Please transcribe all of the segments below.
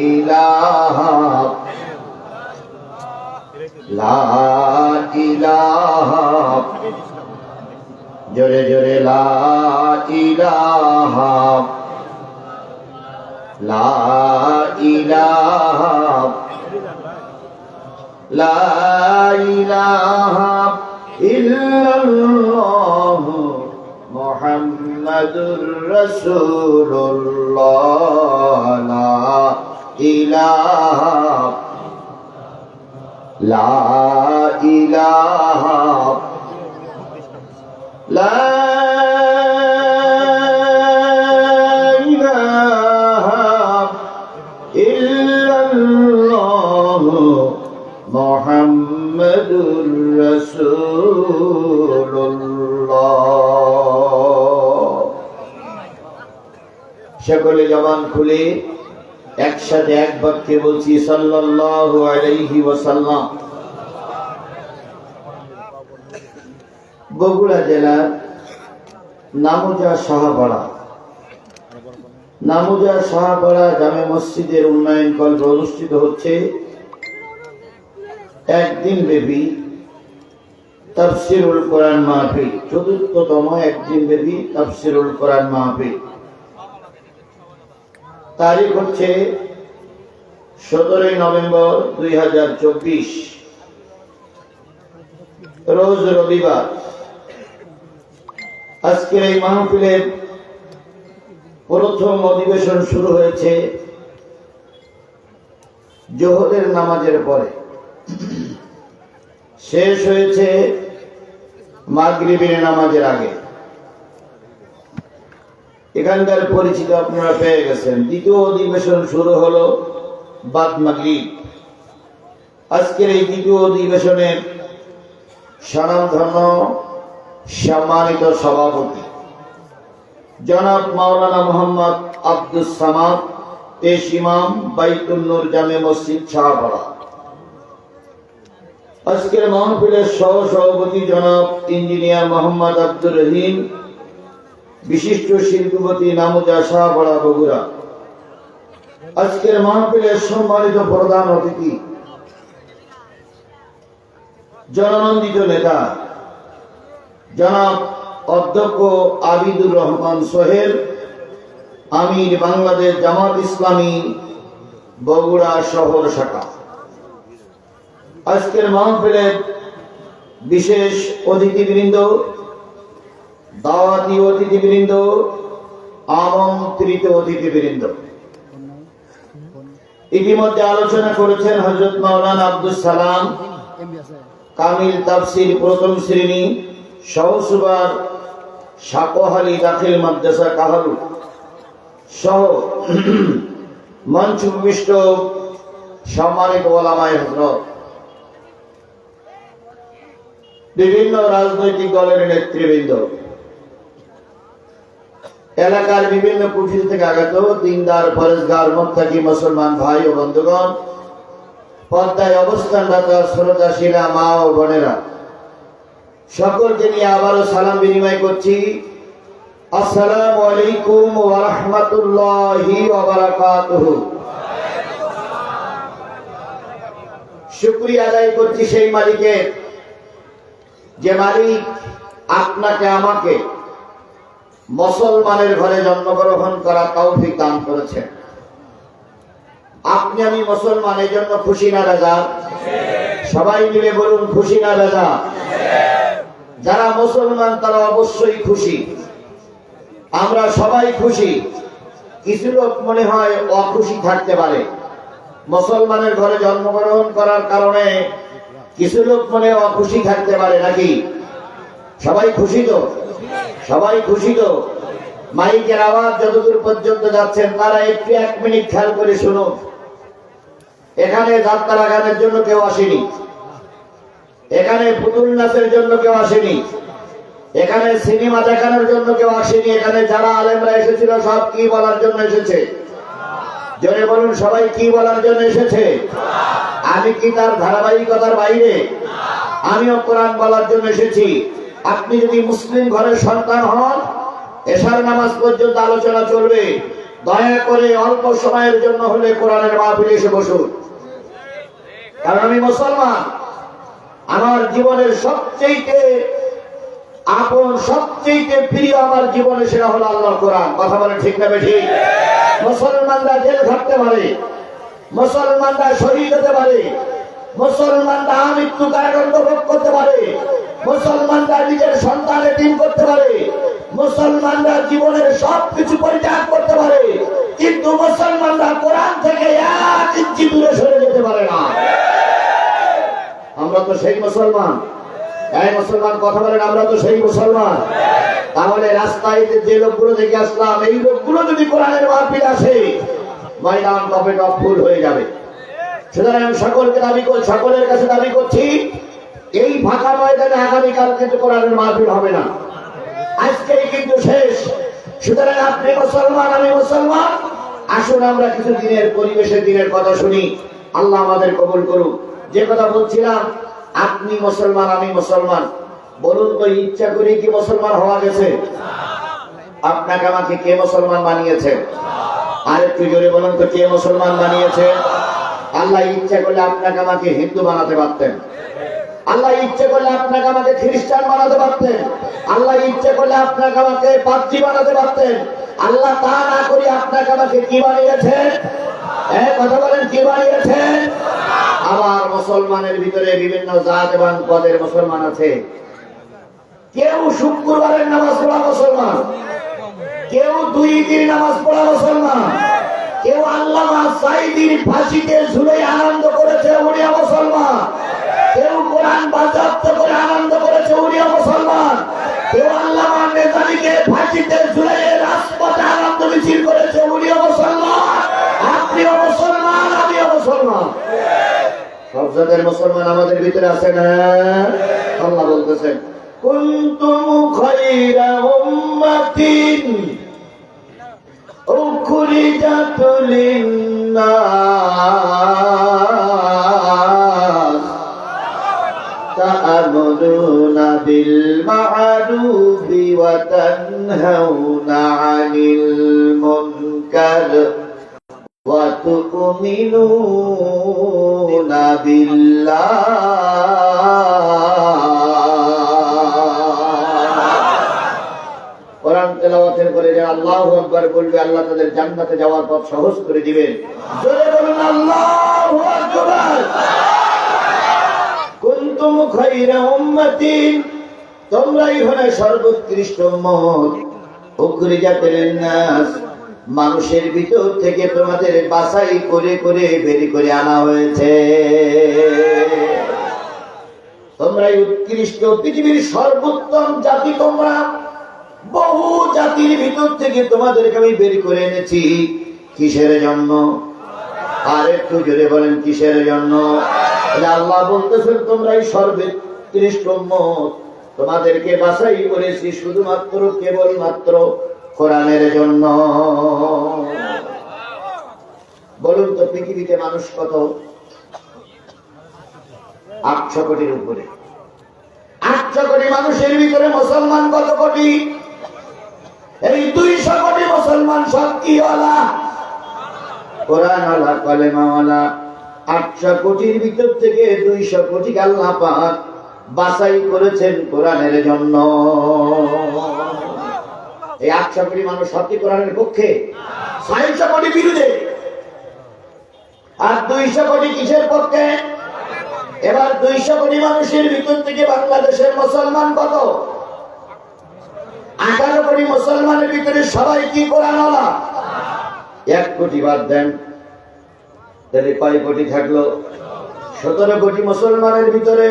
ইলাহা লা ইলাহা জোরে জোরে লা ইলাহা লা ইলাহা লা ইলাহা ইল্লাল্লাহ মুহাম্মাদুর রাসূলুল্লাহ লা ইলাহা লা ইলাহা লা ইলাহা ইল্লাল্লাহ মুহাম্মাদুর রাসূলুল্লাহ। সকলে জবান খুলে একসাথে এক বাক্যে বলছি সাল্লাল্লাহু আলাইহি ওয়াসাল্লাম। বগুড়া জেলার নামুজা শাহপাড়া জামে মসজিদের উন্নয়ন কল্প অনুষ্ঠিত হচ্ছে একদিন ব্যাপী তাফসীরুল কোরআন মাহফিল, চতুর্থতম একদিন ব্যাপী তাফসীরুল কোরআন মাহফিল। তারিখ হচ্ছে 17 নভেম্বর 2024, রোজ রবিবার। আজকের এই মাহফিলের প্রথম অধিবেশন শুরু হয়েছে জোহরের নামাজের পরে, শেষ হয়েছে মাগরিবের নামাজের আগে। এখানকার পরিচিত আপনারা পেয়ে গেছেন। দ্বিতীয় অধিবেশন শুরু হলো বাদ মাগরিব। আজকের এই দ্বিতীয় অধিবেশনের স্বনামধন্য সম্মানিত সভাপতি জনাব মাওলানা মোহাম্মদ আব্দুস সামাদ, পেশ ইমাম, বাইতুন নূর জামে মসজিদ শাহপাড়া। আজকের মাহফিলের সহ সভাপতি জনাব ইঞ্জিনিয়ার মোহাম্মদ আব্দুর রহিম, বিশিষ্ট শিল্পপতি, নামুজা শাহপাড়া, বগুড়া। আজকের মাহফিলের সম্মানিত প্রধান অতিথি, জননন্দিত নেতা জনাব অধ্যক্ষ আবিদুর রহমান সোহেল, আমির বাংলাদেশ জামাত ইসলামী বগুড়া শহর শাখা। আজকের মাহফিলের বিশেষ অতিথিবৃন্দ, দাওয়াতি অতিথিবৃন্দ, আমন্ত্রিত অতিথিবৃন্দ। ইতিমধ্যে আলোচনা করেছেন হযরত মাওলানা আব্দুস সালাম কামিল তাফসীর প্রথম শ্রেণী সহসুবার সাকোহালী দাখিল মাদ্রাসা কাহালু সহ মঞ্চ উপবিষ্ট সম্মানিত ওলামায়ে হযরত, বিভিন্ন রাজনৈতিক দলের নেতৃবৃন্দ, এলাকার বিভিন্ন কুঠির থেকে আগত দিনদার পরেশগার মুত্তাকি মুসলমান ভাই ও বন্ধুগণ, পর্দায় অবস্থানরত শ্রোতাশীলা মা ও বোনেরা, সকলকে নিয়ে আবারও সালাম বিনিময় করছি। আসসালামু আলাইকুম ওয়া রাহমাতুল্লাহি ওয়া বারাকাতুহু। শুকরিয়া আদায় করছি সেই মালিকের, যে মালিক আপনাকে আমাকে মুসলমানের ঘরে জন্মগ্রহণ করা তৌফিক দান করেছেন। আপনি আমি মুসলমান, এই জন্য খুশি না রাজা? সবাই মিলে বলুন খুশি না রাজা? যারা মুসলমান তারা অবশ্যই খুশি, আমরা সবাই খুশি। কিছু লোক মনে হয় অখুশি থাকতে পারে, মুসলমানের ঘরে জন্মগ্রহণ করার কারণে কিছু লোক মনে অখুশি থাকতে পারে নাকি? সবাই খুশি তো? সবাই খুশি তো? মাইকের আওয়াজ যতদূর পর্যন্ত যাচ্ছেন তারা একটু 1 মিনিট খেয়াল করে শুনুন। এখানে যাত্রা গানের জন্য কেউ আসেনি, এখানে পুতুল নাচের জন্য কেউ আসেনি, এখানে সিনেমা দেখানোর জন্য কেউ আসেনি। এখানে যারা আলেমরা এসেছিল সব কি বলার জন্য এসেছে? জোরে বলুন, সবাই কি বলার জন্য এসেছে? আমি কি তার ধারাবাহিকতার বাইরে? আমিও কোরআন বলার জন্য এসেছি। আপনি যদি মুসলিম ঘরের সন্তান হন, এশার নামাজ পর্যন্ত আলোচনা চলবে। দয়া করে অল্প সময়ের জন্য হলে কোরআনের মাহফিলে এসে বসুন। কারণ আমি মুসলমান, আমার জীবনের সবচেয়ে আপন, সবচেয়ে প্রিয় আমার জীবনে সেটা হলো আল্লাহর কোরআন। কথা বলে ঠিক না ঠিক? মুসলমানরা জেল খাটতে পারে, মুসলমানরা শহীদ হতে পারে, মুসলমানরা মৃত্যু কারাদণ্ড ভোগ করতে পারে, মুসলমানরা নিজের সন্তান এতিম করতে পারে, মুসলমানরা জীবনের সবকিছু পরিত্যাগ করতে পারে, কিন্তু মুসলমানরা কোরআন থেকে এক ইঞ্চি দূরে সরে যেতে পারে না। আমরা তো সেই মুসলমান। এই মুসলমান কথা বলেন, আমরা তো সেই মুসলমান। তাহলে রাস্তায় যে লোকগুলো দেখে আসলাম, এই লোকগুলো যদি কোরআনের মাহফিল আসে, ময়দান টপে টপ ফুল হয়ে যাবে। সুতরাং সকলের কাছে দাবি করছি, এই ফাঁকা ময়দানে আগামীকাল কিন্তু কোরআনের মাহফিল হবে না, আজকেই কিন্তু শেষ। সুতরাং আপনি মুসলমান, আমি মুসলমান, আসুন আমরা কিছু দিনের পরিবেশের দিনের কথা শুনি। আল্লাহ আমাদের কবুল করুক। যে কথা বলছিলাম, আপনি মুসলমান, আমি মুসলমান, বলুন তো ইচ্ছা করে কি মুসলমান হওয়া গেছে? আপনাকে আমাকে কে মুসলমান বানিয়েছে? আর একটু জোরে বলুন তো, কে মুসলমান বানিয়েছে? আল্লাহ ইচ্ছা করলে আপনাকে আমাকে হিন্দু বানাতে পারতেন, আল্লাহ ইচ্ছে করলে আপনাকে আমাকে খ্রিস্টান বানাতে পারতেন, আল্লাহ ইচ্ছে করলে আপনাকে আমাকে পাদ্রী বানাতে পারতেন। আল্লাহ তা না করে আপনাকে আমাকে কি বানিয়েছেন? কথা বলেন, কি বানিয়েছেন? আবার মুসলমানের ভিতরে বিভিন্ন জাত এবং পদের মুসলমান আছে। কেউ শুক্রবারের নামাজ পড়া মুসলমান, কেউ 2 দিন নামাজ পড়া মুসলমান, কেউ আল্লামা সাঈদীর ফাঁসিতে ঝুলে আনন্দ করেছে, উনিও মুসলমান। কেউ কোরআন বাজেয়াপ্ত করে আনন্দ করেছে, উনিও মুসলমান। কেউ আল্লামা নেজামীকে ফাঁসিতে ঝুলে রাজপথে আনন্দ মিছিল করেছে, উনিও মুসলমান। আপনিও মুসলমান, আমিও মুসলমান। সব জাতের মুসলমান আমাদের ভিতরে আছে না? আল্লাহ বলতেছেন, কুনতুম খায়রা উম্মাতিন উখরিজাত লিন-নাস তা'মুরুনা বিল মা'রুফি ওয়া তানহাউনা 'আনিল মুনকার ওয়া তু'মিনুনা বিল্লাহ। কোরআন তেলাওয়াতের পরে যে আল্লাহু আকবার বলবে, আল্লাহ তাদের জান্নাতে যাওয়ার পথ সহজ করে দিবেন। জোরে বলুন আল্লাহু আকবার। কুনতুম খায়রা উম্মাতিন, তোমরাই হলে সর্বোৎকৃষ্ট উম্মত, উখরিজাত লিন-নাস, মানুষের ভিতর থেকে তোমাদের বাছাই করে করে বের করে আনা হয়েছে। তোমরাই উৎকৃষ্ট, পৃথিবীর সর্বোত্তম জাতি তোমরা। বহু জাতির ভিতর থেকে তোমাদেরকে আমি বের করে এনেছি। কিসের জন্য? আর একটু জোরে বলেন, কিসের জন্য? আল্লাহ বলতেছেন, তোমরাই সর্বোৎকৃষ্ট উম্মত, তোমাদেরকে বাছাই করেছি শুধুমাত্র কেবলমাত্র কোরআনের জন্য। বলুন তো, পৃথিবীতে মানুষ কত? 800 কোটির উপরে। 800 কোটি মানুষের ভিতরে মুসলমান কত কোটি? এই 200 কোটি মুসলমান সব কি ওয়ালা? কোরআন ওয়ালা, কালেমা ওয়ালা। 800 কোটির ভিতর থেকে 200 কোটি আল্লাহ পাক বাছাই করেছেন কোরআনের জন্য। এই 800 কোটি মানুষ সব কি কোরআনের পক্ষে? 600 কোটি বিরুদ্ধে। আর 200 কোটি কিসের পক্ষে? এবার 200 কোটি মানুষের ভিতর থেকে বাংলাদেশের মুসলমান কত? 18 কোটি মুসলমানের ভিতরে সবাই কি কোরআনওয়ালা? 1 কোটি বাদ দেন, তাহলে কয় কোটি থাকলো? 17 কোটি মুসলমানের ভিতরে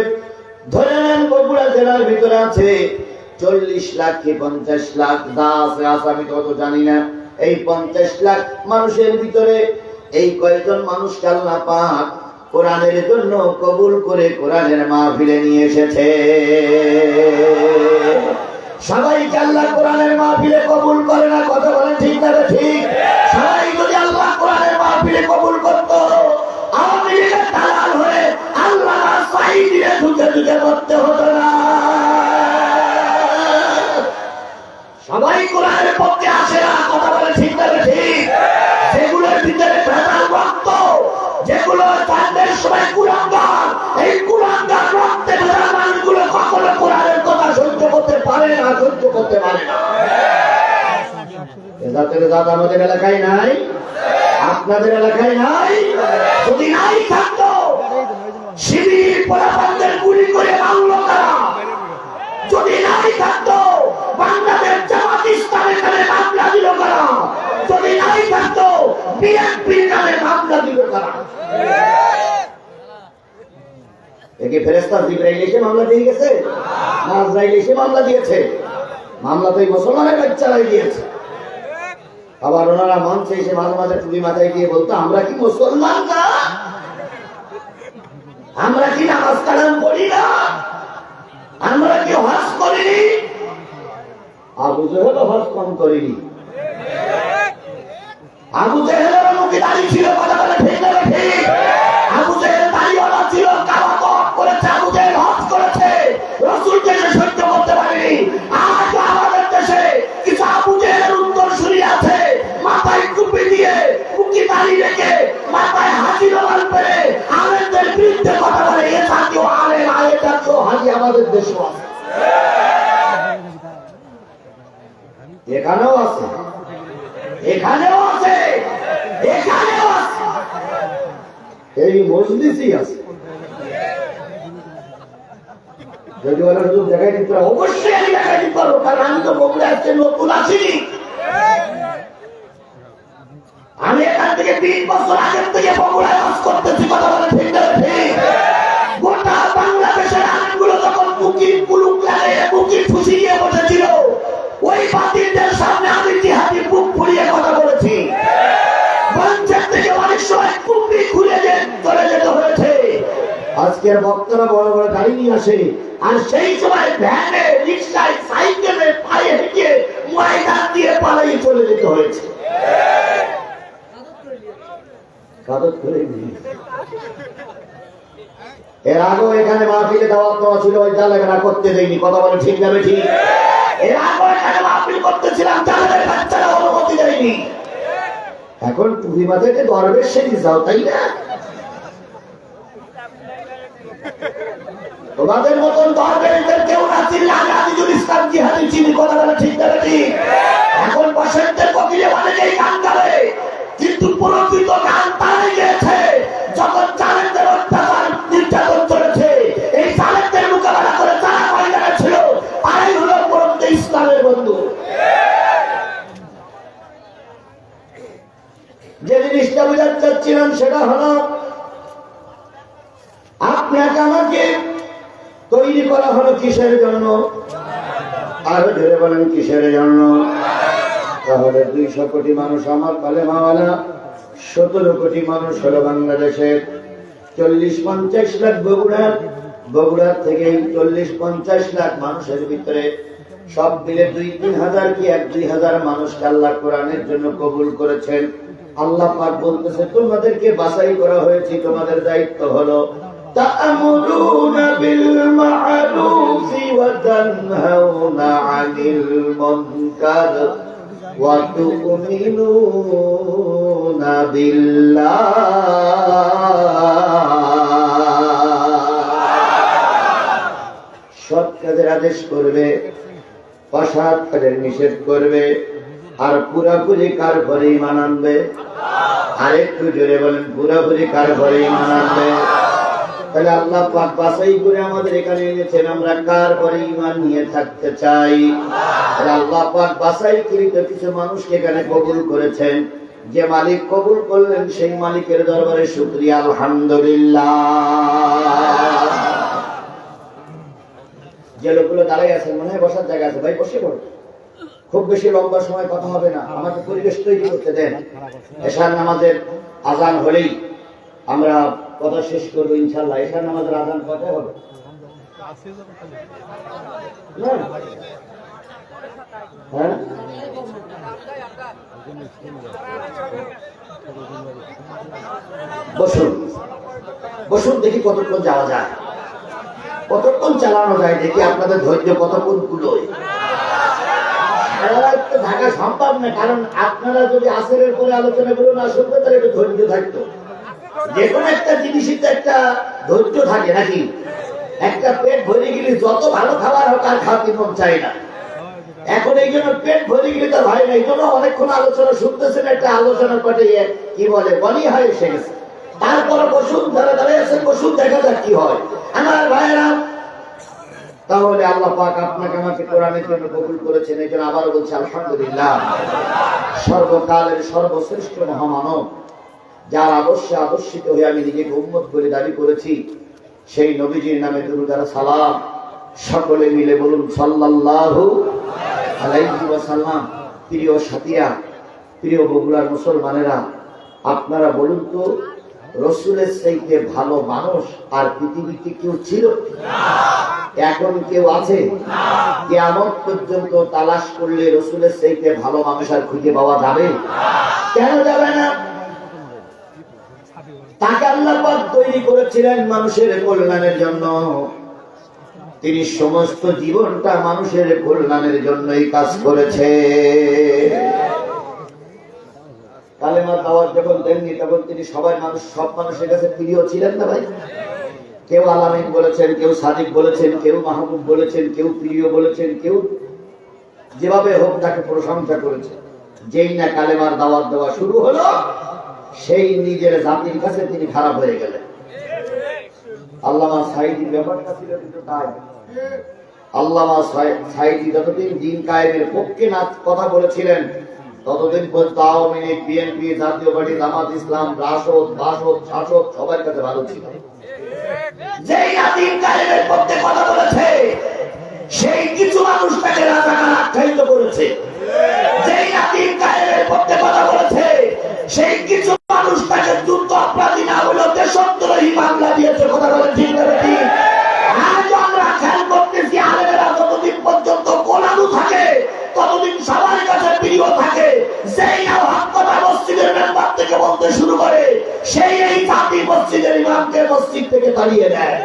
ধরে নেন বগুড়া জেলার ভিতরে আছে 40 লাখ কি 50 লাখ, দা আছে আমি তো জানি না। এই 50 লাখ মানুষের ভিতরে এই কয়জন মানুষকে আল্লাহ পাক কোরআনের জন্য কবুল করে কোরআনের মাহফিলে নিয়ে এসেছে। সবাইকে আল্লাহ কোরআনের মাহফিলে কবুল করে না? কথা বলেন ঠিক না ঠিক? সবাই যদি আল্লাহ কোরআনের মাহফিলে কবুল করত, আওয়ামী লীগের দালাল হয়ে আল্লাহ সাঈদীরে ঢুকে ঢুকে করতে হতো না। সবাই কোরআনের পক্ষে আসে না, কথা বলেন ঠিক না ঠিক? জিহাদের সময় কুলাঙ্গার, এই কুলাঙ্গার রক্তে ভরা মানুষগুলো কখনো কোরআনের কথা সহ্য করতে পারে না, সহ্য করতে পারে না। এ জাতের জাত আমাদের এলাকায় নাই, আপনাদের এলাকায় নাই। যদি নাই থাকতো শিবির পোলাপানদের গুলি করে মারলো কারা? যদি নাই থাকতো বাংলাদেশ জামাত ইসলামের নামে মামলা দিল কারা? যদি নাই থাকতো বিএনপির নামে মামলা দিল কারা? একে ফেরেশতা জিবরাইল এসে মামলা দিয়ে গেছে না আজরাইল এসে মামলা দিয়েছে? মামলা তো এই মুসলমানের বাচ্চারাই দিয়েছে। আবার ওনারা মঞ্চে এসে মাঝে মাঝে টুপি মাথায় দিয়ে বলতো, আমরা কি মুসলমান না? আমরা কি নামাজ কালাম পড়ি না? আমরা কি হজ করিনি? আবু জেহেল হজ কম করিনি। আবু জেহেলের মুখে দাড়ি ছিল, কথা বলে ঠিক না ঠিক? আবু জেহেল দাড়িওয়ালা ছিল, কাবা তওয়াফ করেছে, আবু জেহেল হজ করেছে, রাসূলকে সে সহ্য করতে পারেনি। আজ আমাদের দেশে কিছু আবু জেহেলের উত্তরসূরি আছে, মাথায় টুপি দিয়ে মুখে দাড়ি রেখে মাথায় হাজি রোমাল পরে আলেমদের বিরুদ্ধে কথা বলে। এ জাতীয় আলেম আলেম জাতীয় হাজি আমাদের দেশে আছে, এখানেও আছে, এখানেও আছে, এখানেও আছে, এই মজলিসই আছে। যদি ওরা শুধু দেখাই দিতে পারে, অবশ্যই আমি দেখাই দিতে পারবো, কারণ আমি তো বগুড়া আসছে নতুন আসিনি। আমি এখান থেকে 20 বছর আগের থেকে বগুড়ায় কাজ করতেছি, কথা বলে ঠিক না ঠিক? গোটা বাংলাদেশের আইনগুলো যখন বুকি কুলুক লাগে, বুকি ফুসি দিয়ে বসেছিল, ওই বাতিলদের সামনে আমি জিহাদি বুক ফুলিয়ে কথা বলেছি। মঞ্চের থেকে অনেক সময় কুপি খুলে চলে যেতে হয়েছে। আজকের বক্তারা বড় বড় গাড়ি নিয়ে আসে, আর সেই সময় ভ্যানে, রিক্সায়, সাইকেলে, পায়ে হেঁটে ময়দান দিয়ে পালিয়ে চলে যেতে হয়েছে। এর আগেও এখানে মাহফিলে দাওয়াত দেওয়া ছিল, ওই জালেমেরা করতে দেয়নি, কথা বলে ঠিক যাবে ঠিক? এর আগেও এখানে মাহফিল করতেছিলাম, জালেমের বাচ্চারা অনুমতি দেয়নি। এখন টুপি মাথায় দরবেশ সেটি যাও, তাই না? তোমাদের মতন দরবেশদের কেউ না চিনলে আমি আজিজুল ইসলাম জিহাদি চিনি, কথা বলে ঠিক যাবে ঠিক? এখন বসন্তের কোকিলে অনেকেই গান গাবে, কিন্তু প্রকৃত গান তারাই গেছে যখন জালেমদের অত্যাচার নির্যাতন চলেছে। এই জালেমদের মোকাবেলা করে যারা ময়দানে ছিল, তারাই হলো প্রকৃত ইসলামের বন্ধু। যে জিনিসটা বোঝাতে চাচ্ছিলাম সেটা হলো, আপনাকে আমাকে তৈরি করা হলো কিসের জন্য? আরো ধরে বলেন কিসের জন্য? তাহলে 200 কোটি মানুষ আমার কালেমাওয়ালা, 17 কোটি মানুষ হলো বাংলাদেশের, 40-50 লাখ বগুড়ার থেকে 40-50 লাখ মানুষের ভিতরে সব মিলে 2-3 হাজার কি 1-2 হাজার মানুষকে আল্লাহ কোরআনের জন্য কবুল করেছেন। আল্লাহ পাক বলতেছে, তোমাদেরকে বাছাই করা হয়েছে, তোমাদের দায়িত্ব হলো তা'মুরুনা বিল মা'রুফ ওয়া তানহাউনা আনিল মুনকার ওয়া তু'মিনুনা বিল্লাহ। সৎ কাজের আদেশ করবে, অসৎ কাজের নিষেধ করবে, আর পুরাপুরি কার ঘরে ঈমান আনবে? আরেকটু জোরে বলেন, পুরাপুরি কার ঘরে ঈমান আনবে? তাহলে আল্লাহ পাক বাছাই করে আমাদের এখানে এনেছেন, আমরা কার ঘরে ঈমান নিয়ে থাকতে চাই। আল্লাহ পাক বাছাইকৃত কিছু মানুষকে এখানে কবুল করেছেন। যে মালিক কবুল করলেন সেই মালিকের দরবারে শুকরিয়া, আলহামদুলিল্লাহ। যে লোকগুলো দাঁড়াই আছেন, মনে হয় বসার জায়গা আছে, ভাই বসে পড়ো, খুব বেশি লম্বা সময় কথা হবে না, আমাকে পরিবেশ তৈরি করতে দেন। এশার নামাজের আজান হলেই আমরা কথা শেষ করবো ইনশাল্লাহ। এশার নামাজের আজান কটা হবে? হ্যাঁ, বসুন বসুন, দেখি কতক্ষণ যাওয়া যায়, কতক্ষণ চালানো যায়, দেখি আপনাদের ধৈর্য কতক্ষণ কুলোয়। থাকা সম্ভব না, কারণ আপনারা যদি আসরের পরে আলোচনাগুলো না শুনবেন তাহলে একটু ধৈর্য থাকতো। যে কোনো একটা জিনিসই তো একটা ধৈর্য থাকে নাকি? একটা পেট ভরে গেলে যত ভালো খাবার হোক আর খাওয়াতে মন চায় না। এখন এই জন্য পেট ভরে গেলে তো হয় না, এই জন্য অনেকক্ষণ আলোচনা শুনতেছেন, একটা আলোচনার পাটে কি বলে বনি হয় এসে গেছে। তারপরে বসুন, যারা দাঁড়িয়ে আছেন বসুন, দেখা যাক কি হয়। আমার ভাইয়েরা, তাহলে আল্লাহ পাক আপনাকে আমাকে কোরআনের জন্য কবুল করেছেন, এই জন্য আবারও বলছি আলহামদুলিল্লাহ। সর্বকালের সর্বশ্রেষ্ঠ মহামানব, যার আদর্শে আদর্শিত হয়ে আমি নিজেকে উম্মত বলে দাবি করেছি, সেই নবীজির নামে দুরূদ আর সালাম সকলে মিলে বলুন সাল্লাল্লাহু আলাইহি ওয়াসাল্লাম। প্রিয় সাথীরা, প্রিয় বগুড়ার মুসলমানেরা, আপনারা বলুন তো, রসুলের চাইতে ভালো মানুষ আর পৃথিবীতে কেউ ছিল? এখন কেউ আছে? কিয়ামত পর্যন্ত তালাশ করলে রসুলের চাইতে ভালো মানুষ আর খুঁজে পাওয়া যাবে? কেন যাবে না? তাকে আল্লাহ পাক তৈরি করেছিলেন মানুষের কল্যাণের জন্য। তিনি সমস্ত জীবনটা মানুষের কল্যাণের জন্যই কাজ করেছে। কালেমার দাওয়াত যখন দেননি তখন তিনি সবাই মানুষ, সব মানুষের কাছে প্রিয় ছিলেন না ভাই? কেউ আলামিন বলেছেন, কেউ সাদিক বলেছেন, কেউ মাহবুব বলেছেন, কেউ প্রিয় বলেছেন, কেউ যেভাবে হোক তাকে প্রশংসা করেছে। যেই না কালেমার দাওয়াত দেওয়া শুরু হলো, সেই নিজের জাতির কাছে তিনি খারাপ হয়ে গেলেন। আল্লামা সাঈদীর ব্যাপারটা ছিল কিন্তু তাই। আল্লামা সাঈদী যতদিন দিন কায়েমের পক্ষে না কথা বলেছিলেন, ততদিন পর্যন্ত আওয়ামী লীগ, বিএনপি, জাতীয় পার্টি, জামাত ইসলাম, রাশদ, বাসদ, শাসক সবার কাছে ভালো ছিল। যেই না দিন কায়েমের পক্ষে কথা বলেছে, সেই কিছু মানুষ তাকে রাজাকার আখ্যায়িত করেছে। যেই না দিন কায়েমের পক্ষে কথা বলেছে, সেই কিছু মানুষ তাকে যুদ্ধ অপরাধী না হলেও দেশদ্রোহী মামলা দিয়েছে। কথা বলে ঠিক না ঠিক? আজ আমরা খেয়াল করতেছি, আলেমেরা যতদিন পর্যন্ত কোলানু থাকে ততদিন সবার কাছে প্রিয় থাকে। যেই না হক কথা মসজিদের মেম্বার থেকে বলতে শুরু করে, সেই এই জাতি মসজিদের ইমামকে মসজিদ থেকে তাড়িয়ে দেয়।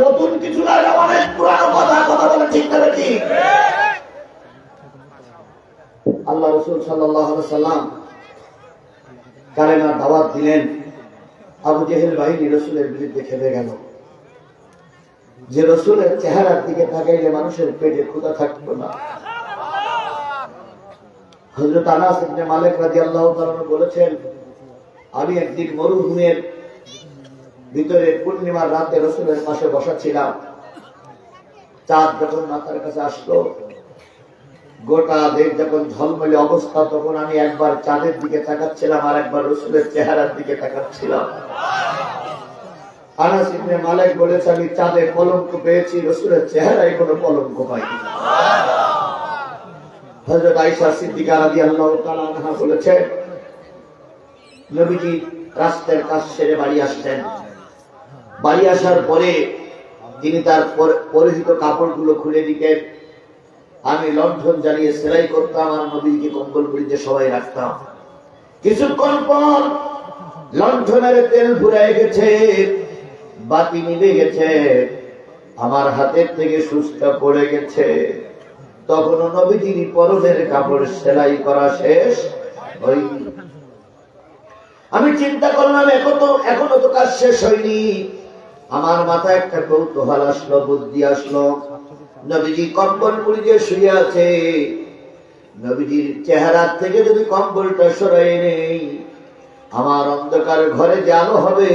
নতুন কিছু না, অনেক পুরানো কথা। কথা বলে ঠিক না ঠিক? আল্লাহ রাসূল সাল্লাল্লাহু আলাইহি ওয়াসাল্লাম কালেমার দাওয়াত দিলেন। আবু জেহেল বাহিনী রসুলের বিরুদ্ধে খেলে গেল। যে রসুলের চেহারার দিকে তাকাইলে মানুষের পেটে ক্ষুধা থাকতো না। হযরত আনাস ইবনে মালিক রাদিয়াল্লাহু তাআলা বলেছেন, আমি একদিন মরুভূমির ভিতরে পূর্ণিমার রাতে রসুলের পাশে বসা ছিলাম। চাঁদ যখন মাথার কাছে আসলো, গোটা দেশ যখন ঝলমলে অবস্থা, তখন আমি একবার চাঁদের দিকে তাকাচ্ছিলাম আর একবার রসুলের চেহারার দিকে তাকাচ্ছিলাম। আনাস ইবনে মালিক বলেছে, আমি চাঁদে কলঙ্ক পেয়েছি, রসুলের চেহারায় কোনো কলঙ্ক পাইনি। হযরত আয়েশা সিদ্দিকা রাদিয়াল্লাহু তাআলা আনহা বলেছেন, নবীজি রাস্তার কাজ সেরে বাড়ি আসতেন। বাড়ি আসার পরে তিনি তার পরিহিত কাপড়গুলো খুলে দিতেন। আমি লণ্ঠন জ্বালিয়ে সেলাই করতাম আর নবীকে কম্বল মুড়িতে সবাই রাখতাম। কিছুক্ষণ পর লণ্ঠনের তেল ফুরায় গেছে, বাতি নিভে গেছে, আমার হাতের থেকে সুচটা পড়ে গেছে। তখনও নবীজির পরনের কাপড় সেলাই করা শেষ হয়নি। আমি চিন্তা করলাম, এখনো তো কাজ শেষ হয়নি। আমার মাথায় একটা কৌতূহল আসলো, বুদ্ধি আসলো। নবীজি কম্বল মুড়ি দিয়ে শুয়ে আছে, নবীজির চেহারা থেকে যদি কম্বলটা সরাই নেই, আমার অন্ধকার ঘরে যে আলো হবে,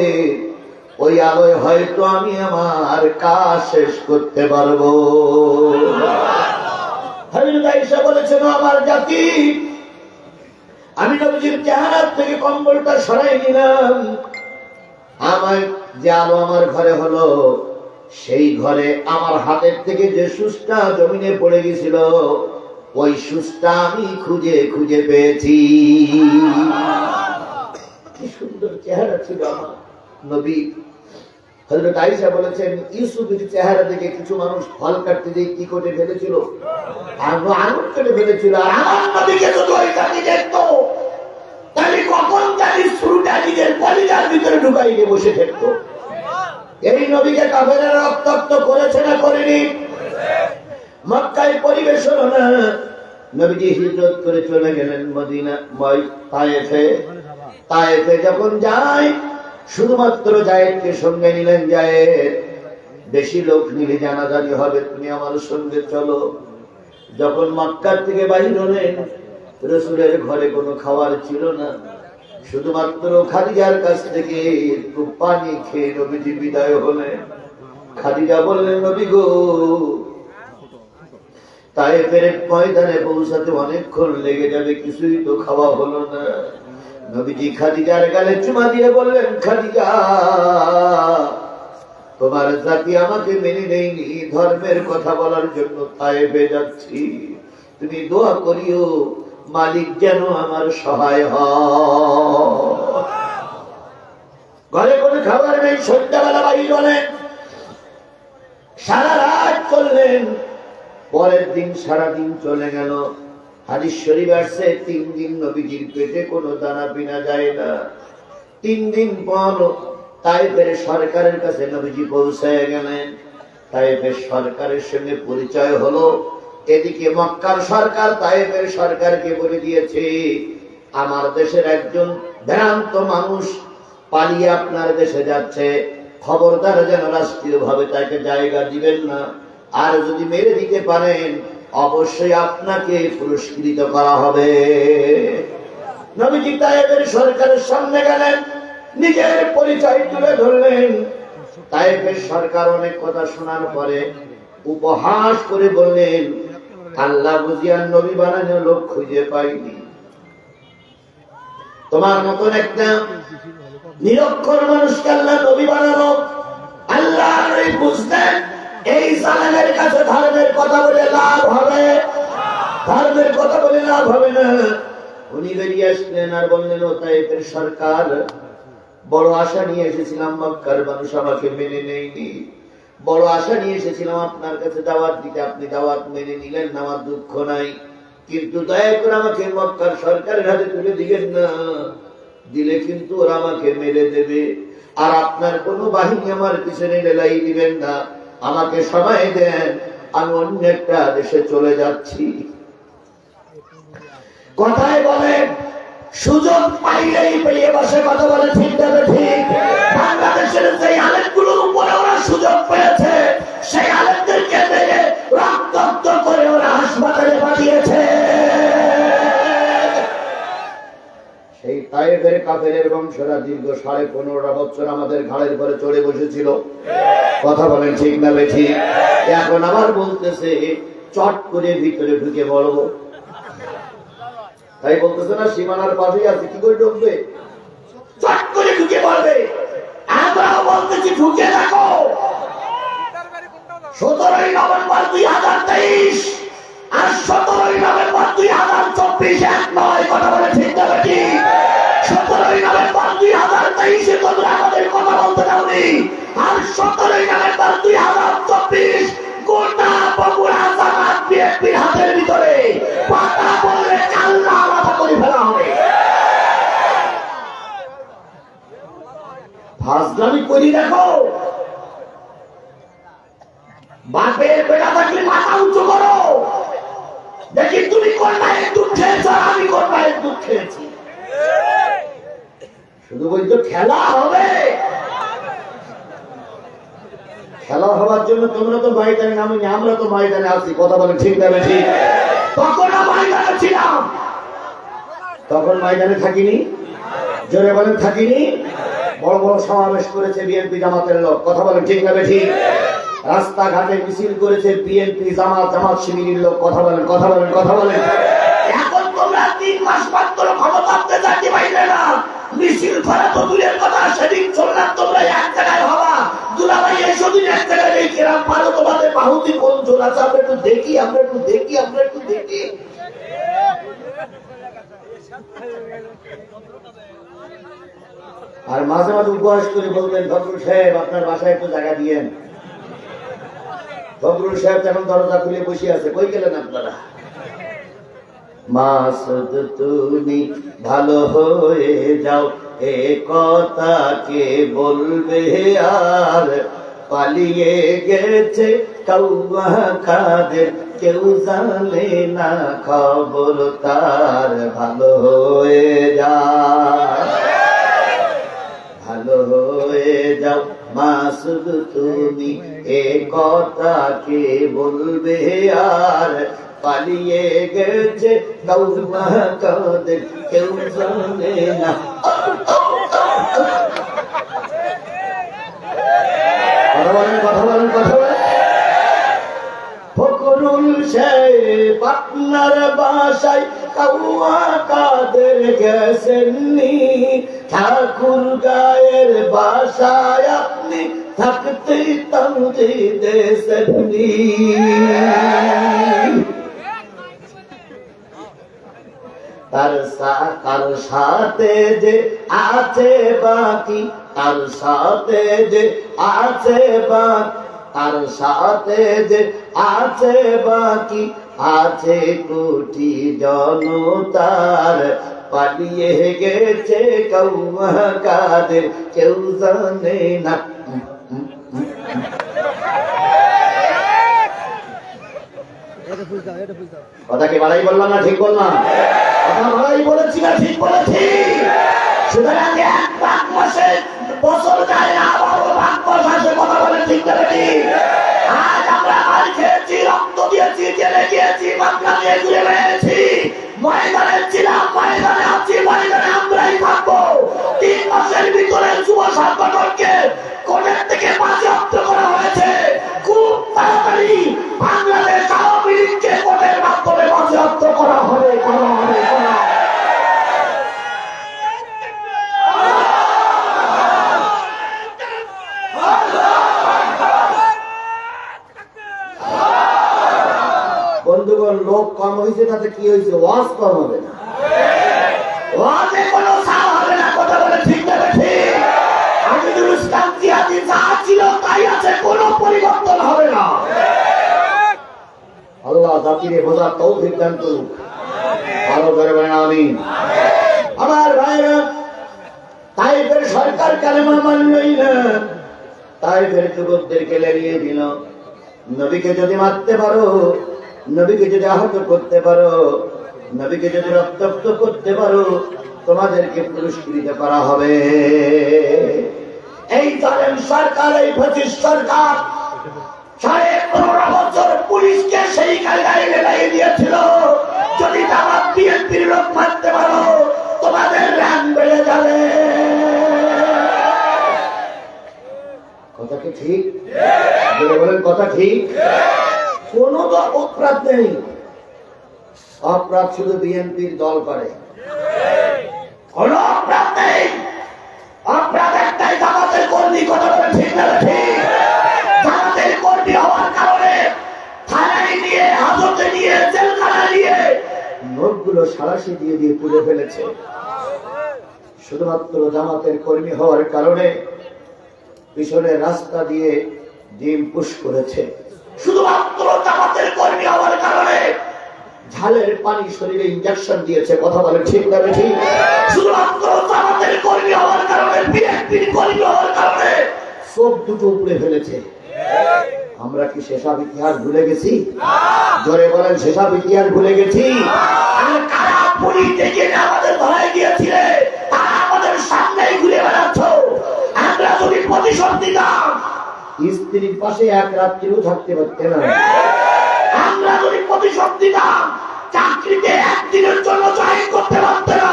ওই আলোয় হয়তো আমি আমার কাজ শেষ করতে পারবো। হযরত আয়েশা বলেছেন, আমার জাতি, আমি নবীজির চেহারা থেকে কম্বলটা সরাই নিলাম। আমার যে আলো আমার ঘরে হলো, সেই ঘরে আমার হাতের থেকে যে সুচটা জমিনে পড়ে গেছিল, ওই সুচটা আমি খুঁজে খুঁজে পেয়েছি। কি সুন্দর চেহারা ছিল আমার নবী। হযরত আয়েশা বলেছেন, ইউসুফের চেহারা দেখে কিছু মানুষ ফল কাটতে দিয়ে কি করে ফেলেছিল, আঙুল কেটে ফেলেছিল। আর আমার নবীকে যদি ওই জাতি দেখতো, তাহলে কখন জানি শুরুটা নিজের কলিজার ভিতরে ঢুকাই দিয়ে বসে থাকতো। এই নবীকে কাফেররা রক্তাক্ত করেছে না করেনি? মক্কায় পরিবেশ হলো না, নবীজি হিজরত করে চলে গেলেন মদিনা তায়েফে। তায়েফে যখন যায় শুধুমাত্র জায়েদকে সঙ্গে নিলেন। জায়েদ, বেশি লোক নিলে জানাজানি হবে, তুমি আমার সঙ্গে চলো। যখন মক্কা থেকে বাইর হলেন, রাসূলের ঘরে কোনো খাবার ছিল না, শুধুমাত্র খাদিজার কাছ থেকে একটু পানি খেয়ে নবীজি বিদায় হলেন। খাদিজা বললেন, নবী গো, তায়েফের ময়দানে পৌঁছাতে অনেকক্ষণ লেগে যাবে, কিছুই তো খাওয়া হলো না। নবীজি খাদিজার গালে চুমা দিয়ে বললেন, খাদিজা, তোমার জাতি আমাকে মেনে নেয়নি, ধর্মের কথা বলার জন্য তায়েফে যাচ্ছি, তুমি দোয়া করিও মালিক যেন আমার সহায় হয়। ঘরে কোনো খাবার নেই, সন্ধ্যাবেলা বাইর হলেন, সারা রাত চললেন। পরের দিন সারাদিন চলে গেল। হাদিস শরীফ আসছে 3 দিন নবীজির পেটে কোনো দানা পিনা যায় না। 3 দিন পর তায়েফের সরকারের কাছে নবীজি পৌঁছায় গেলেন। তায়েফের সরকারের সঙ্গে পরিচয় হলো। এদিকে মক্কার সরকার তায়েফের সরকারকে বলে দিয়েছে, আমার দেশের একজন ভ্রান্ত মানুষ পালিয়ে আপনার দেশে যাচ্ছে, খবরদার যেন রাষ্ট্রীয়ভাবে তাকে জায়গা দিবেন না, আর যদি মেরে দিতে পারেন অবশ্যই আপনাকে পুরস্কৃত করা হবে। নবীজি তায়েফের সরকারের সামনে গেলেন, নিজের পরিচয় তুলে ধরলেন। তায়েফের সরকার অনেক কথা শোনার পরে উপহাস করে বললেন, আল্লাহ বুঝিয়ার নবী বানানো লোক খুঁজে পাইনি, তোমার মতন একটা নিরক্ষর মানুষকে আল্লাহ নবী বানানো। আল্লাহ বুঝতেন এই জালেমের কাছে ধর্মের কথা বলে লাভ হবে, ধর্মের কথা বলে লাভ হবে না। উনি বেরিয়ে আসলেন আর বললেন, ও তায়েফের সরকার, বড় আশা নিয়ে এসেছিলাম, মক্কার মানুষ আমাকে মেনে নেয়নি, বড় আশা নিয়ে এসেছিলাম আপনার কাছে দাওয়াত দিতে, আপনি দাওয়াত মেনে নিলেন না, আমার দুঃখ নাই, কিন্তু দয়া করে আমাকে মক্কার সরকারের হাতে তুলে দিবেন না, দিলে কিন্তু ওরা আমাকে মেরে দেবে, আর আপনার কোনো বাহিনী আমার পিছনে লেলাই দিবেন না, আমাকে সময় দেন, আমি অন্য একটা দেশে চলে যাচ্ছি। কথায় বলে সুযোগ পাইলেই পেয়ে বসে কথা বলে, ঠিক যাবে ঠিক। বাংলাদেশের যে আলেমগুলোর উপরে ওরা সুযোগ পেয়েছে, সেই আলেমদেরকে মেরে রক্তাক্ত করে ওরা হাসপাতালে পাঠিয়েছে। সেই তায়েফের কাফেরের বংশরা দীর্ঘ 15.5 বছর আমাদের ঘাড়ের পরে চড়ে বসেছিল। কথা বলেন ঠিক না বেঠিক? এখন আবার বলতেছে চট করে ভিতরে ঢুকে বড়, তাই বলতেছে না সীমানার পাশেই আছে, কি করে ঢুকবে? চট করে ঢুকে বলবে। আমরাও বলতেছি ঢুকে দেখো। 17 নভেম্বর 2023 আর 17 নভেম্বর 2024 এক নয়। কথা বলে ঠিক না বেঠিক? 17 নভেম্বর 2023 তোমরা আমাদের কথা বলতে দাওনি, আর 17 নভেম্বর 2024 গোটা বগুড়া জামাত বিএনপির হাতের ভিতরে পাতা বলে কাল্লা আলাদা করে ফেলা হবে। ফাজলামি করি দেখো। বাপের বেটা থাকলে মাথা উঁচু করো, দেখি তুমি কোন মায়ের দুধ খেয়েছ আর আমি কোন মায়ের দুধ খেয়েছি। শুধু বলতো খেলা হবে, খেলা হওয়ার জন্য তোমরা তো ময়দানে নামনি, আমরা তো ময়দানে আছি। কথা বলে ঠিক না ঠিক? তখন ময়দানে ছিলাম, তখন ময়দানে থাকিনি। জোরে বলেন থাকিনি। বড় বড় সমাবেশ করেছে বিএনপি জামাতের লোক। কথা বলেন ঠিক না ঠিক? রাস্তাঘাটে মিছিল করেছে বিএনপি জামাত, জামাত শিবিরের লোক। কথা বলেন, কথা বলেন, কথা বলেন। এখন তোমরা 3 মাস মাত্র ক্ষমতাতে যাইতে পারলে না, মিছিল করা তো দূরের কথা, সেদিন চললাম তোমরা এক জায়গায় হওয়া। দুলাভাই এসো দিন এক জায়গায় নেই, কিরাম পারো তোমাদের বাহুতি কোন জোর আছে, আমরা একটু দেখি, আমরা একটু দেখি, আমরা একটু দেখি। আর মাঝে মাঝে উপহাস করে বলতেন, ফখরুল সাহেব আপনার বাসায় একটু জায়গা দিয়েন। ফখরুল সাহেব এখন দরজা খুলে বসে আছে, কই গেলেন আপনারা? মাসুদ তুমি ভালো হয়ে যাও, এ কথা কে বলবে আর, পালিয়ে গেছে কাউয়া কাদের, কেউ জানে না খবর তার, ভালো হয়ে যায়। যাও মাসুদ তুমি, এ কথা কে বলবে আর? পালিয়ে গেছে কাউমা কাদের, কেউ জানে না। কথা বলেন, কথা বলেন, কথা বলেন। ফখরুল সাহেব আপনার বাসায় কাউয়া কাদের গেছেননি, ঠাকুর গায়ের বাসায় আপনি থাকতে তঙ্গি দেশনি। তার সাথে যে আছে বাকি, তার সাথে যে আছে বাকি, তার সাথে যে আছে বাকি, আছে কোটি জনতার। পালিয়ে গেছে কাউমা কাদের, কেউ জানে না। কথা কি বাড়াই বললাম না ঠিক বললাম? কথা বাড়াই বলেছি না ঠিক বলেছি? সুতরাং এক ভাগ মাসে বছর যায় না, আবারও ভাগ মাস আসে। কথা বলে ঠিক না ঠিক? আজ আমরা মার খেয়েছি, রক্ত দিয়েছি, জেলে গিয়েছি, মামলা নিয়ে ঘুরে বেড়েছি, ময়দানে ছিলাম, ময়দানে আছি, ময়দানে আমরাই থাকবো। 3 মাসের ভিতরে যুব সংগঠনকে কোর্টের থেকে বাজেয়াপ্ত করা হয়েছে। খুব তাড়াতাড়ি বাংলাদেশ আওয়ামী লীগকে কোর্টের মাধ্যমে বাজেয়াপ্ত করা হবে, করা হবে, করা হবে। বন্ধুগণ, লোক কম হয়েছে, তাতে কি হয়েছে? ওয়াজ কম হবে না, ওয়াজে কোনো ছাড় হবে না। কথা বলে ঠিক না ঠিক? আজিজুল ইসলাম জিহাদি যা ছিল তাই আছে, কোনো পরিবর্তন হবে না। আল্লাহ জাতির বোঝার তৌফিক দান করুন। আরো ধরে বলেন আমিন। আমার ভাইরা, তাইফের সরকার কালেমা মানলই না, তাইফের যুবকদেরকে লেলিয়ে দিল। নবীকে যদি মারতে পারো, নবীকে যদি আহত করতে পারো, নবীকে যদি রক্তাক্ত করতে পারো, তোমাদেরকে পুরস্কৃত করা হবে। এই জালেম সরকার, এই ফ্যাসিস্ট সরকার 15.5 বছর পুলিশকে সেই কায়দায় লেলিয়ে দিয়েছিল। যদি জামাত বিএনপির লোক মারতে পারো, তোমাদের র্যাঙ্ক বেড়ে যাবে। কথা কি ঠিক? বলেন কথা ঠিক? কোন অপরাধ নেই, অপরাধ শুধু বিএনপির দল করে। কোন অপরাধ নেই, অপরাধ একটাই, জামাতের কর্মী। কথা বলে ঠিক না ঠিক? জামাতের কর্মী হওয়ার কারণে থানায় নিয়ে, হাজতে নিয়ে, জেলখানা নিয়ে নোটগুলো সারাশি দিয়ে দিয়ে তুলে ফেলেছে। শুধুমাত্র জামাতের কর্মী হওয়ার কারণে পিছনে রাস্তা দিয়ে ডিম পুশ করেছে। শুধুমাত্র জামাতের কর্মী হওয়ার কারণে ঝালের পানি শরীরে ইনজেকশন দিয়েছে। কথা বলে ঠিক না ঠিক? শুধুমাত্র জামাতের কর্মী হওয়ার কারণে, বিএনপির কর্মী হওয়ার কারণে সব দুটো উপড়ে ফেলেছে। আমরা কি সেসব ইতিহাস ভুলে গেছি? জোরে বলেন, সেসব ইতিহাস ভুলে গেছি? আর কারা পুলিশ ডেকে আমাদের ধরায় গিয়েছিলে, তারা আমাদের সামনেই ঘুরে বেড়াচ্ছ। আমরা যদি প্রতিশোধ দিতাম, স্ত্রীর পাশে এক রাত্রিও থাকতে পারতে না। আমরা যদি প্রতিশোধ দিতাম, চাকরিতে একদিনের জন্য জয়েন করতে পারতে না।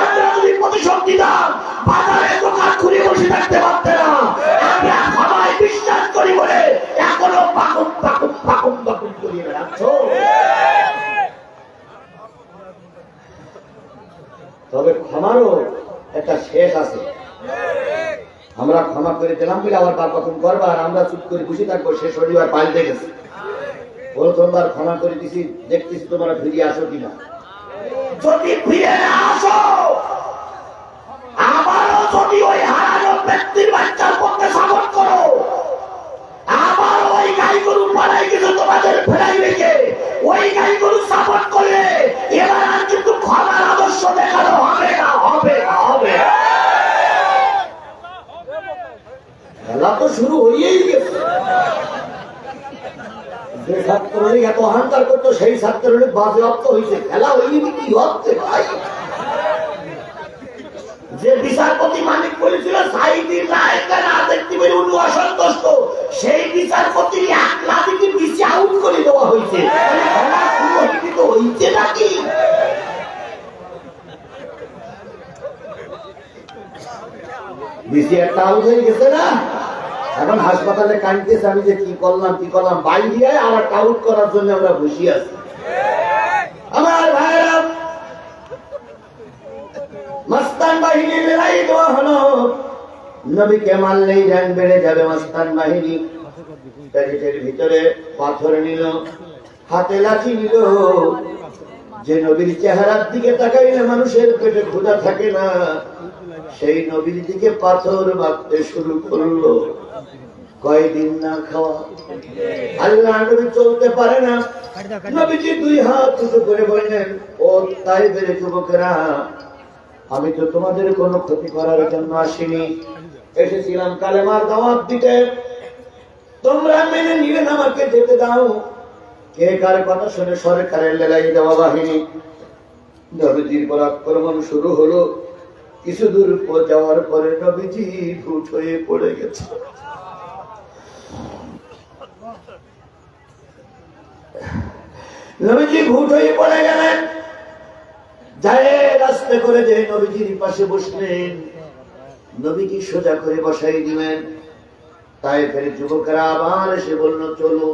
আমরা যদি প্রতিশোধ দিতাম, বাজারে দোকান খুলে বসে থাকতে পারতে না। আমরা সবাই বিশ্বাস করি বলে এখনো পাকুম পাকুম পাকুম পাকুম করিয়ে বেড়াচ্ছ। তবে ক্ষমারও একটা শেষ আছে। আমরা ক্ষমা করে দিলাম বলে আবার বাপ রকম করবা, আর আমরা চুপ করে বসে থাকবো। সে শনিবার পাল্টে গেছে। প্রথমবার ক্ষমা করে দিছি, দেখতেছি তোমরা ফিরে আসো কিনা। যদি ফিরে না আসো, আবারও যদি ওই হারানো ব্যক্তির বাচ্চার পক্ষে সাপোর্ট করো, আবার ওই গাই গরু পালাই কিছু তোমাদের ফেরাই রেখে ওই গাই গরু সাপোর্ট করলে এবার আর কিন্তু ক্ষমার আদর্শ দেখানো হবে না, হবে না, হবে না। খেলা তো শুরু হয়েই গেছে। যে ছাত্রলীগ এত অহংকার করতো, সেই ছাত্রলীগ বাজেয়াপ্ত হয়েছে। খেলা হয়নি কি হচ্ছে ভাই? যে বিচারপতি মানিক বলেছিল সাইদির রায়কে না দেখতে বেশি একটা আউট হয়ে গেছে না, এখন হাসপাতালে কাঁদতেছে আমি যে কি করলাম বাইরে আর আউট করার জন্য আমরা বসে আছি। আমার ভাইরা, মাস্তান বাহিনী লড়াই দেওয়া হলো, নবীকে মারলেই র্যাঙ্ক বেড়ে যাবে। মাস্তান বাহিনী প্যাকেটের ভিতরে পাথর নিল, হাতে লাঠি নিল। যে নবীর চেহারার দিকে তাকাইলে মানুষের পেটে ক্ষুধা থাকে না, সেই নবীর দিকে পাথর মারতে শুরু করলো। কয়দিন না খাওয়া, আল্লাহ নবী চলতে পারে না। নবীজি দুই হাত উঁচু করে বললেন, ও তাইফের যুবকেরা, আমি তো তোমাদের কোনো ক্ষতি করার জন্য আসিনি, এসেছিলাম কালেমার দাওয়াত দিতে। তোমরা মেনে নিলে আমাকে যেতে দাও। কে কার কথা শুনে সরকারের লড়াই দেওয়া বাহিনী নবীজির পর আক্রমণ শুরু হলো। কিছু দূর যাওয়ার পরে নবীজি ভূত হয়ে পড়ে গেছে। নবীজি ভূত হয়ে পড়ে গেলেন। যায় রাস্তা করে যে নবীজির পাশে বসলেন, নবীজি সোজা করে বসাই দিলেন। তাই ফের যুবকেরা আবার এসে বলল, চলো,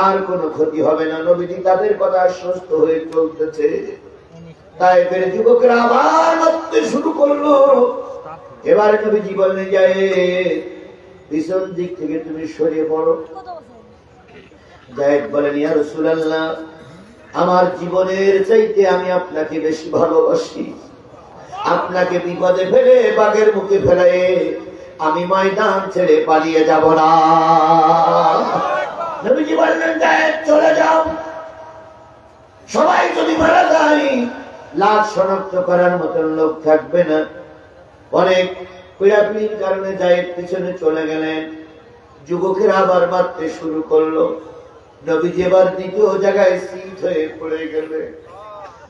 আর কোনো ক্ষতি হবে না। নবীজি তাদের কথা আশ্বস্ত হয়ে চলতেছে। তাই ফের যুবকেরা আবার মারতে শুরু করলো। এবার নবীজি বললেন, যায় পিছন দিক থেকে তুমি সরিয়ে পড়ো। জায়েদ বলেন, ইয়া রাসূলুল্লাহ, আমার জীবনের চাইতে আমি আপনাকে বেশি ভালোবাসি। আপনাকে বিপদে ফেলে বাঘের মুখে ফেলে আমি ময়দান ছেড়ে পালিয়ে যাব না। নবীজি বললেন, জায়েদ চলে যাও। সবাই যদি মারা যায়, লাশ শনাক্ত করার মতন লোক থাকবে না। অনেক পীড়াপিড়ির কারণে জায়েদ পিছনে চলে গেলেন। যুবকেরা আবার মারতে শুরু করলো। নবীজি এবার দ্বিতীয় জায়গায় চিত হয়ে পড়ে গেলে।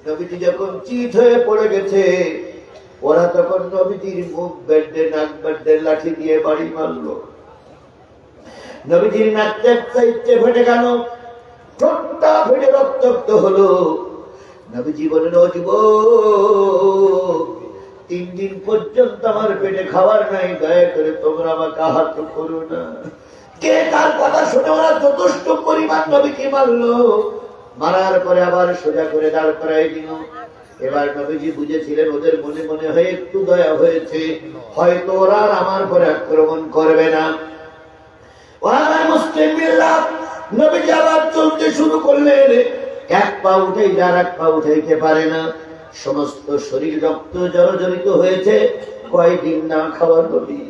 নবীজি যখন চিত হয়ে পড়ে গেছে, ওরা তখন নবীজির মুখ বেঁধে নাক বেঁধে লাঠি দিয়ে বাড়ি মারলো। নবীজির নাকটা ইচ্ছে ফেটে গেল, ঠোঁটটা ফেটে রক্তাক্ত হলো। নবীজি বলেন, ও যুবক, 3 দিন পর্যন্ত আমার পেটে খাবার নাই, দয়া করে তোমরা আমাকে আহত করো না। কে কার কথা শুনে ওরা যথেষ্ট পরিমাণ নবীকে মারলো। মারার পরে আবার সোজা করে দাঁড় করাই দিল। এবার নবীজি বুঝেছিলেন ওদের মনে মনে হয়ে একটু দয়া হয়েছে, হয়তো ওরা আমার পরে আক্রমণ করবে না। মুসলিম মিল্লাত, নবীজি আবার চলতে শুরু করলেন। এক পা উঠে আর এক পা উঠাইতে পারে না, সমস্ত শরীর রক্ত জর্জরিত হয়েছে। কয়দিন না খাওয়া নবী।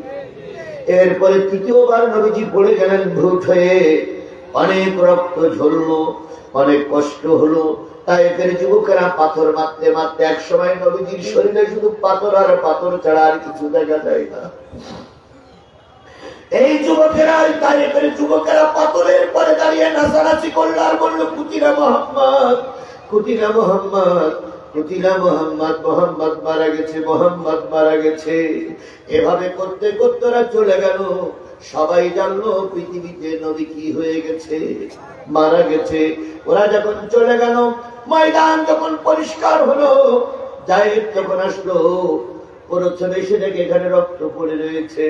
এরপরে তৃতীয়বার নবীজি পড়ে গেলেন ভূত হয়ে। অনেক রক্ত ঝরলো, অনেক কষ্ট হলো। তাই ফের যুবকেরা পাথর মারতে মারতে এক সময় নবীজির শরীরে শুধু পাথর আর পাথর ছাড়া আর কিছু দেখা যায় না। এই যুবকেরা, তাই ফের যুবকেরা পাথরের পরে দাঁড়িয়ে নাচানাচি করলো আর বললো, কুতিলা মোহাম্মদ, কুতিলা মোহাম্মদ, কুতিলা মোহাম্মদ, মোহাম্মদ মারা গেছে, মোহাম্মদ মারা গেছে। এভাবে করতে করতে ওরা চলে গেল। সবাই জানলো পৃথিবীতে নবী কি হয়ে গেছে, মারা গেছে। ওরা যখন চলে গেল, ময়দান যখন পরিষ্কার হলো, জায়েদ যখন আসলো, প্রথমে এসে দেখে এখানে রক্ত পড়ে রয়েছে।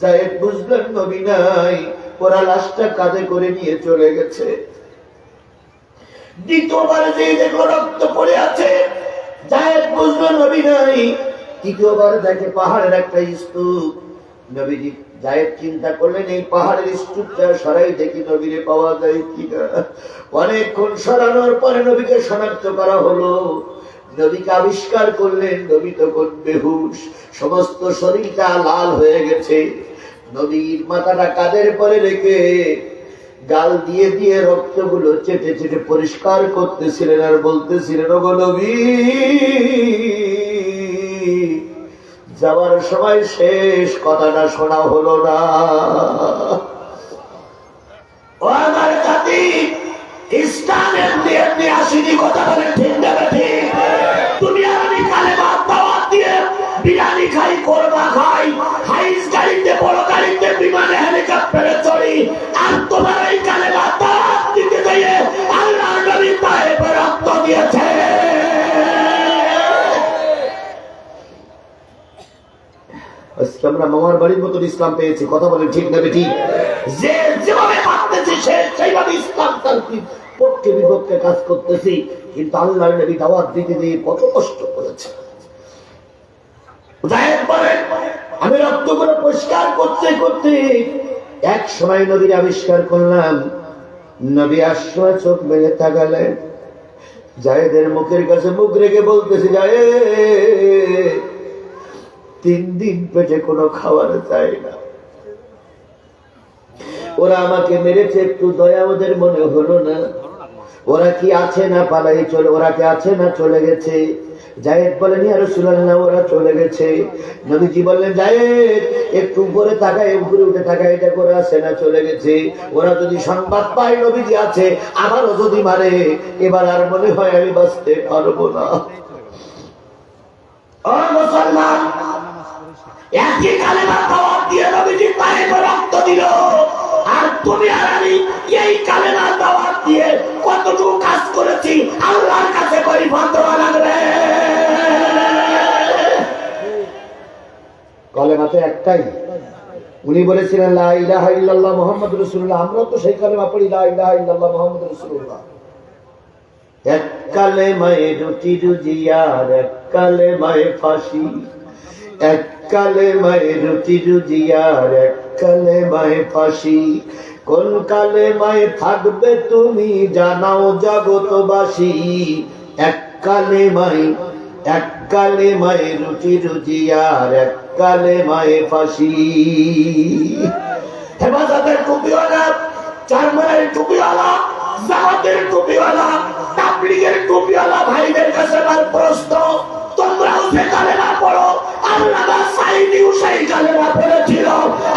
জায়েদ বুঝলেন নবী নাই, ওরা লাশটা কাঁধে করে নিয়ে চলে গেছে। দ্বিতীয়বার যে দেখলো রক্ত পড়ে আছে, জায়েদ বুঝলো নবী নাই। তৃতীয়বার দেখে পাহাড়ের একটা স্তূপ। নবীজি জায়েদ চিন্তা করলেন, এই পাহাড়ের স্তূপটা সরাই দেখি নবীরে পাওয়া যায় কিনা। অনেকক্ষণ সরানোর পরে নবীকে শনাক্ত করা হলো। নবীকে আবিষ্কার করলেন। নবী তখন বেহুশ, সমস্ত শরীরটা লাল হয়ে গেছে। নবীর মাথাটা কাঁধের পরে রেখে গাল দিয়ে দিয়ে রক্তগুলো চেটে চেটে পরিষ্কার করতেছিলেন আর বলতেছিলেন, ওগো নবী, যাওয়ার সময় শেষ কথাটা শোনা হলো না। ও আমার জাতি, ইসলাম এমনি আসেনি, কথা বলে ঠিক দেবে ঠিক। দুনিয়ার আমি কালেমা দাওয়াত দিয়ে বিরিয়ানি খাই, কোরমা খাই, হাইস গাড়িতে, বড় গাড়িতে, বিমানে, হেলিকপ্টারে চড়ি, আর তোমার এই কালেমা দাওয়াত দিতে গিয়ে আল্লাহর নবী তায়েফে রক্ত দিয়েছে। আজকে আমরা মামার বাড়ির মতন ইসলাম পেয়েছি। কথা বলেন ঠিক না বেঠিক? যে যেভাবে ভাবতেছি সে সেইভাবে ইসলাম তার পক্ষে বিপক্ষে কাজ করতেছি, কিন্তু আল্লাহর নবী দাওয়াত দিতে দিয়ে কত কষ্ট করেছে। আমি রক্তগুলো পরিষ্কার করতে করতে এক সময় নবীর আবিষ্কার করলাম। নবী আসময় চোখ মেলে তাকালেন, জায়েদের মুখের কাছে মুখ রেখে বলতেছে, জায়েদ 3 দিন পেটে কোনো খাবার চাই না, ওরা আমাকে মেরেছে, একটু দয়া ওদের মনে হলো না? ওরা কি আছে না পালাই চলে, ওরা কি আছে না চলে গেছে? জায়েদ বলেন, ইয়া রাসূলুল্লাহ, ওরা চলে গেছে। নবীজি বললেন, জায়েদ একটু উপরে তাকায়, উপরে উঠে তাকায়, এটা করে আছে না চলে গেছে? ওরা যদি সংবাদ পায় নবীজি আছে, আবারও যদি মারে, এবার আর মনে হয় আমি বাঁচতে পারবো না। ও মুসলমান, একই কালেমার দাওয়াত দিয়ে নবীজি তায়েফে রক্ত দিল, আর তুমি আর আমি এই কালেমার দাওয়াত দিয়ে কতটুকু কাজ করেছি আল্লাহর কাছে পরিফল দেওয়া লাগবে। কালেমাতে একটাই, উনি বলেছিলেন লা ইলাহা ইল্লাল্লাহ মুহাম্মাদুর রাসূলুল্লাহ। আমরা তো সেই কালেমা পড়ি, লা ইলাহা ইল্লাল্লাহ মুহাম্মাদুর রাসূলুল্লাহ। এক কালেমায় রুটি রুজিয়ার, এক কালেমায় ফাঁসি, এক কালেমায় রুটি রুজিয়ার, এক কালেমায় ফাঁসি। কোন কালেমায় থাকবে তুমি জানাও জগতবাসী। এক কালেমায়, এক কালেমায় রুটি রুজিয়ার, এক কালেমায় ফাঁসি। হেফাজতের টুপিওয়ালা, চারমানের টুপিওয়ালা, জামাতের টুপিওয়ালা, তাবলীগের টুপিওয়ালা ভাইদের কাছে আমার প্রশ্ন, তোমরাও যে কালেমা পড়ো, আল্লামা সাঈদীও সেই কালেমা পড়েছিল।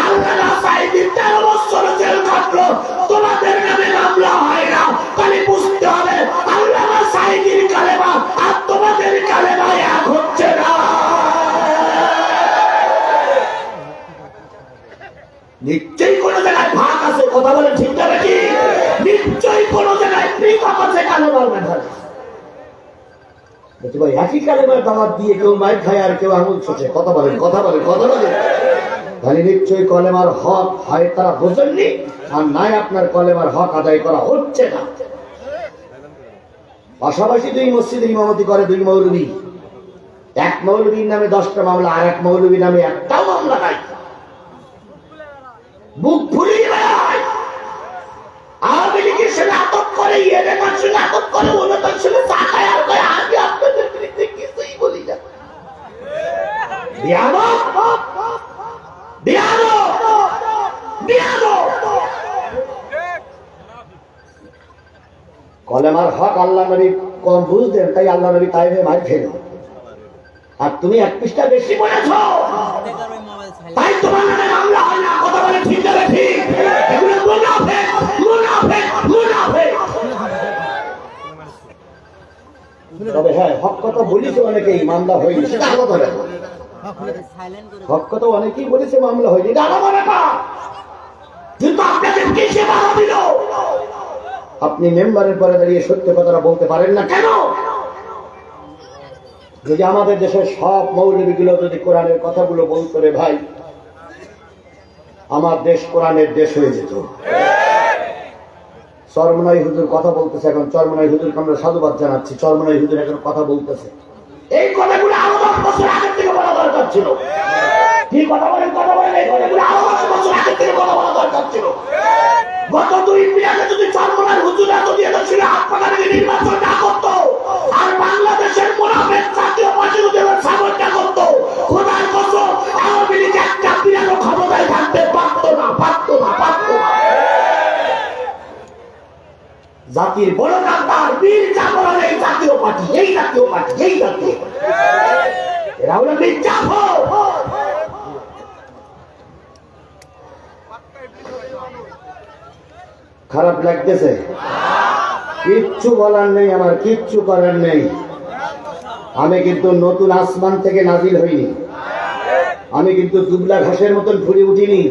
আল্লামা সাঈদী 13 বছর জেল কাটলো, তোমাদের নামে মামলা হয় না। তাহলে বুঝতে হবে আল্লামা সাঈদীর কালেমা আর তোমাদের কালেমা এক হচ্ছে না। নিশ্চয়ই কোনো জায়গায় ভাগ আছে। কথা বলে ঠিক না নাকি? নিশ্চয়ই কোনো জায়গায় পৃথক আছে কালেমার ব্যাপারে। একই কালেমার দাওয়াত দিয়ে কেউ মাইর খায় আর কেউ আঙুল ছোটে। কথা বলেন, কথা বলেন, কথা বলেন। তাহলে নিশ্চয়ই কলেমার হক হয় তারা বোঝেননি, আর নাই আপনার কলেমার হক আদায় করা হচ্ছে না। পাশাপাশি 2 মসজিদে ইমামতি করে 2 মৌলবী। এক মৌলবীর নামে 10টা মামলা, আর এক মৌলবীর নামে একটাও মামলা নাই। বুক ফুলিয়ে বেড়ায়। আওয়ামী লীগের সঙ্গে আটক করে, ইয়েমেনের সঙ্গে আটক করে, ওনাদের সঙ্গে চাকায় আর কয় আমি আপনাদের বিরুদ্ধে কিছুই বলি না। বিয়ানো বিয়ানো বিয়ানো। কলেমার হক আল্লাহ নবী কম বুঝতেন, তাই আল্লাহ নবী তাইফে মার খেল। আর তুমি 1 পৃষ্ঠা বেশি পড়েছ, তাই তোমার নামে মামলা হয় না। কথা বলে ঠিক না ঠিক? এগুলো মুনাফিক, মুনাফিক, মুনাফিক। তবে হ্যাঁ, হক কথা বলেছে অনেকেই, মামলা হয়নি, সেটা আলাদা ব্যাপার। হক কথা অনেকেই বলেছে, মামলা হয়নি, এটা আলাদা ব্যাপার। কিন্তু আপনাকে কে সে বাধা দিল? আপনি মেম্বারের পরে দাঁড়িয়ে সত্য কথাটা বলতে পারেন না কেন? যদি আমাদের দেশের সব মৌলবীগুলো যদি কোরআনের কথাগুলো বলতো রে ভাই, আমার দেশ কোরআনের দেশ হয়ে যেত। চরমনাই হুজুর কথা বলতেছে এখন, চরমনাই হুজুরকে আমরা সাধুবাদ জানাচ্ছি। চরমনাই হুজুর এখন কথা বলতেছে, এই কথাগুলো আরো 10 বছর আগের থেকে বলা দরকার ছিল। কি কথা বলেন, কথা বলেন, এই কথাগুলো আরো 10 বছর আগের থেকে কথা বলা দরকার ছিল। গত 2 মিনিটে যদি চরমনাই হুজুর যদি এটা ছিল আপনাদের নির্বাচন না করতো, আর বাংলাদেশের মুনাফিক জাতীয় পার্টি যদি সাপোর্টটা করতো, খোদার কসম আওয়ামী লীগ একটা বিরানো ক্ষমতায় থাকতে পারতো না, পারতো না, পারতো না। জাতির বড় কান্তার বীর জাগরণ এই জাতীয় পার্টি, এই জাতীয় পার্টি, এই জাতীয় পার্টি। এরা হলো মির্জাফর। খারাপ লাগতেছে? কিচ্ছু বলার নেই, আমার কিচ্ছু করার নেই। আমি কিন্তু নতুন আসমান থেকে নাজিল হইনি, আমি কিন্তু দুবলা ঘাসের মতন ঘুরে উঠিনি।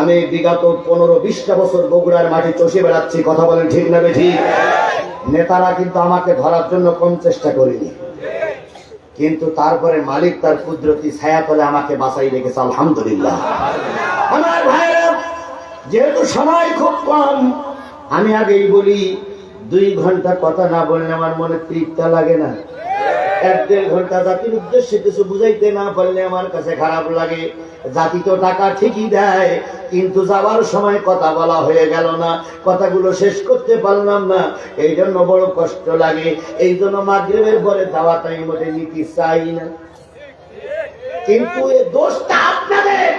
আমি বিগত 15-20টা বছর বগুড়ার মাটি চষে বেড়াচ্ছি। কথা বলেন ঠিক না ঠিক? নেতারা কিন্তু আমাকে ধরার জন্য কম চেষ্টা করেনি। কিন্তু তারপরে মালিক তার কুদরতি ছায়া তলে আমাকে বাঁচাই রেখেছে, আলহামদুলিল্লাহ। আমার ভাইরা, যেহেতু সময় খুব কম, আমি আগেই বলি 2 ঘন্টা কথা না বললে আমার মনে তৃপ্তি লাগে না। 1-1.5 ঘন্টা জাতির উদ্দেশ্যে কিছু বুঝাইতে না পারলে আমার কাছে খারাপ লাগে। জাতি তো টাকা ঠিকই দেয়, কিন্তু যাবার সময় কথা বলা হয়ে গেল না, কথাগুলো শেষ করতে পারলাম না, এই জন্য বড় কষ্ট লাগে। এই জন্য মাগরিবের পরে দাওয়াত আমি মোটে নিতে চাই না। কিন্তু এই দোষটা আপনাদের,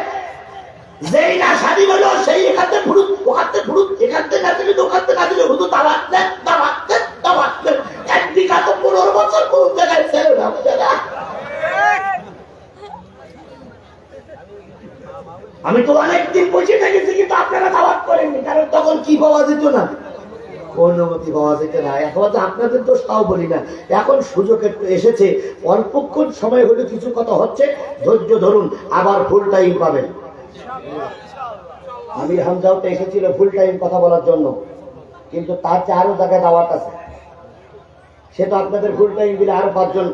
যেই না স্বাধীন হলো সেই এখানে ফুরুত ওখানে ফুরুত, এখানে না দিলে ওখানে না দিলে শুধু দাওয়াত দেন দাওয়াত দেন দাওয়াত দেন। 1 বিঘা তো 15 বছর কোন জায়গায় ছেড়ে না বুঝা। আমি তো অনেকদিন বসে থেকেছি, কিন্তু আপনারা দাওয়াত করেননি, কারণ তখন কি পাওয়া যেত না, অনুমতি পাওয়া যেত না। এখন তো আপনাদের দোষ তাও বলি না, এখন সুযোগ একটু এসেছে, অল্পক্ষণ সময় হলে কিছু কথা হচ্ছে, ধৈর্য ধরুন, আবার ফুল টাইম পাবেন। আমির হামজাও তো এসেছিল ফুল টাইম কথা বলার জন্য, কিন্তু তার চেয়ে আরো জায়গায় দাওয়াত আছে, সে তো আপনাদের ফুল টাইম দিলে আরো 5 জন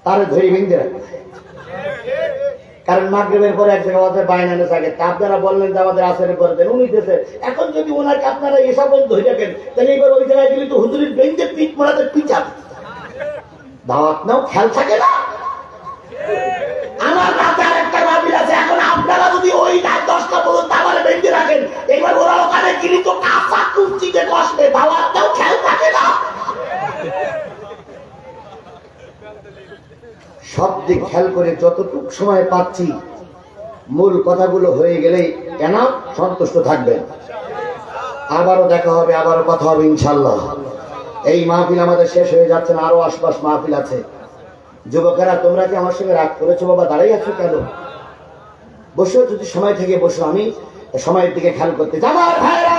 তারে ধরে ভেঙে রাখবে। কারণ মাগরিবের পরে এক জায়গায় আমাদের বাইনানে থাকে, তা আপনারা বললেন যে আমাদের আসরের পরে দেন, উনি দিয়েছে। এখন যদি ওনাকে আপনারা এসব ধরে রাখেন, তাহলে এবার ওই জায়গায় গেলে তো হুজুরের বেঞ্চে পিঠ মোড়াতে পিছাব, দাওয়াত নাও, খেয়াল থাকে না। আমার রাতে আরেকটা মাহফিল আছে, এখন আপনারা যদি ওই 10টা পর্যন্ত আমার বেঞ্চে রাখেন, এবার ওরা ওখানে গেলে তো কাঁচা কুঞ্চিতে কষ্টে, দাওয়াত নাও, খেয়াল থাকে না। সব দিক খেয়াল করে যতটুক সময় পাচ্ছি, মূল কথাগুলো হয়ে গেলেই কেন সন্তুষ্ট থাকবেন। আবারও দেখা হবে, আবারও কথা হবে ইনশাল্লাহ। এই মাহফিল আমাদের শেষ হয়ে যাচ্ছে না, আরো আশপাশ মাহফিল আছে। যুবকেরা, তোমরা কি আমার সঙ্গে রাগ করেছো বাবা? দাঁড়িয়ে আছো কেন? বসো, যদি সময় থেকে বসো, আমি সময়ের দিকে খেয়াল করতে। আমার ভাইরা,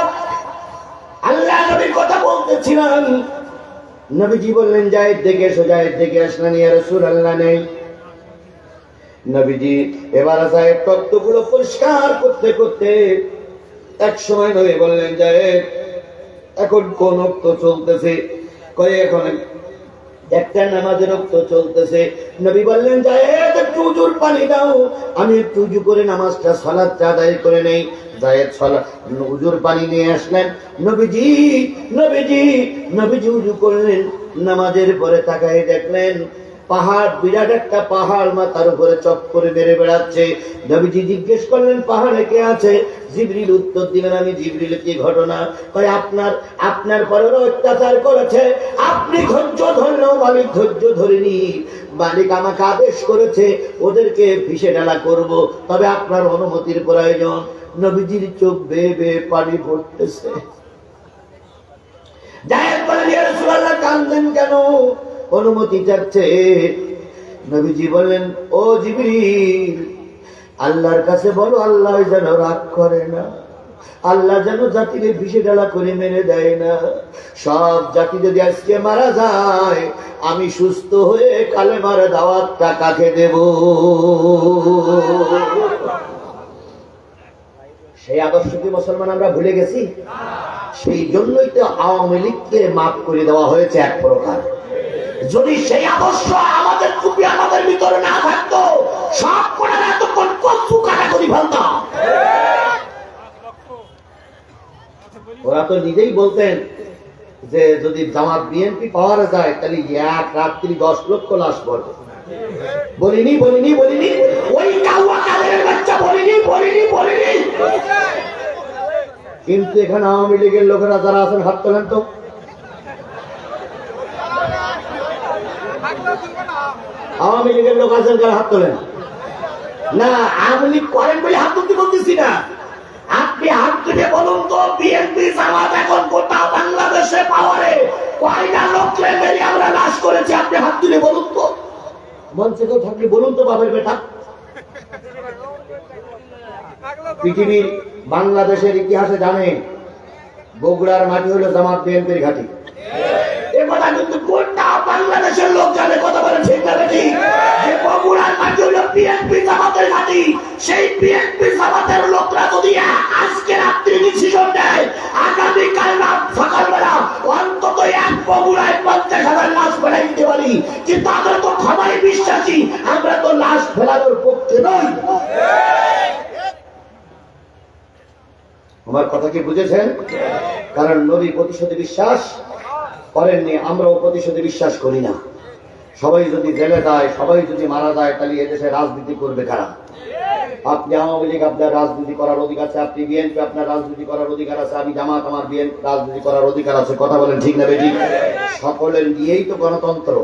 আল্লাহ নবীর কথা বলতেছিলাম। নবীজি বললেন জায়েদ দেখে এসো, জায়েদ দেখে আসলেন, ইয়া রাসূলুল্লাহ নেই। নবীজি এবার জায়েদ তত্ত্বগুলো পরিষ্কার করতে করতে এক সময় নবী বললেন, জায়েদ এখন কোন ওয়াক্ত চলতেছে? কয় এখন একটা নামাজের ওয়াক্ত চলতেছে। নবী বললেন, জায়েদ একটু উজুর পানি দাও, আমি একটু উজু করে নামাজটা সালাতটা আদায় করে নেই। জায়েদ উজুর পানি নিয়ে আসলেন। নবীজি উজু করলেন, নামাজের পরে তাকায় দেখলেন পাহাড়, বিরাট একটা পাহাড় মাথার উপরে চক্করে বেড়ে বেড়াচ্ছে। নবীজি জিজ্ঞেস করলেন, পাহাড়ে কে আছে? জিবরিল উত্তর দিলেন, আমি জিবরিল। কি ঘটনা? কয় আপনার পরেও অত্যাচার করেছে, আপনি ধৈর্য ধরলেও মালিক ধৈর্য ধরেনি। মালিক আমাকে আদেশ করেছে ওদেরকে ফিসে ঢালা করব, তবে আপনার অনুমতির প্রয়োজন। নবীজির চোখ বেয়ে বেয়ে পানি পড়তেছে। জায়েদ বলেন, ইয়া রাসূলুল্লাহ কাঁদলেন কেন? অনুমতি চাচ্ছে। নবীজি বললেন, ও জিবরিল, আল্লাহর কাছে বলো আল্লাহ যেন রাগ করে না, আল্লাহ যেন জাতিকে ফিসে ঢালা করে মেরে দেয় না। সব জাতি যদি আজকে মারা যায়, আমি সুস্থ হয়ে কালেমার দাওয়াতটা কাকে দেব? সেই আদর্শ কি মুসলমান আমরা ভুলে গেছি? সেই জন্যই তো আওয়ামী লীগকে মাফ করে দেওয়া হয়েছে এক প্রকার। যদি সেই আদর্শ আমাদের টুপি আমাদের ভিতরে না থাকতো, সব করে এতক্ষণ কচু কাটাকরি ফেলতাম। ওরা তো নিজেই বলতেন যে যদি জামাত বিএনপি পাওয়ারে যায়, তাহলে এক রাত্রি 10 লক্ষ লাশ পড়বে। বলিনি ওই কাউয়া কাদের বাচ্চা বলিনি। কিন্তু এখানে আওয়ামী লীগের লোকেরা যারা আছেন হাত তোলেন তো। আওয়ামী লীগের লোক আছেন যারা হাত তোলেন না। আওয়ামী লীগ করেন বলে হাত তুলতে বলতেছি না। আপনি হাত তুলে বলুন তো, বিএনপি জামাত এখন গোটা বাংলাদেশে পাওয়ারে কয়টা লোককে মেরে আমরা লাশ করেছি? আপনি হাত তুলে বলুন তো। মঞ্চে কেউ থাকলে বলুন তো বাপের বেটা। পৃথিবীর বাংলাদেশের ইতিহাসে জানেন, বগুড়ার মাটি হলো জামাত বিএনপির ঘাঁটি। এ কথা কিন্তু গোটা বাংলাদেশের লোক জানে। কথা বলে ঠিক না বেটি? যে বগুড়ার মাটি হলো বিএনপি জামাতের ঘাঁটি। সেই বিএনপি জামাতের লোকরা যদি আজকে রাত্রি ডিসিশন দেয়, আগামীকাল রাত সকালবেলা অন্তত এক বগুড়ায় 50,000 লাশ বানাই দিতে পারি, ফেলানোর পক্ষে নই। আমার কথা কি বুঝেছেন? কারণ নবী প্রতিশোধে বিশ্বাস করেননি, আমরাও প্রতিশোধে বিশ্বাস করি না। সবাই যদি জেলে যায়, সবাই যদি মারা যায়, তাহলে এদেশে রাজনীতি করবে কারা? আপনি আওয়ামী লীগ, আপনার রাজনীতি করার অধিকার আছে। আপনি বিএনপি, আপনার রাজনীতি করার অধিকার আছে। আমি জামাত, আমার বিএনপি রাজনীতি করার অধিকার আছে। কথা বলেন ঠিক না বেঠিক? সকলের নিয়েই তো গণতন্ত্র।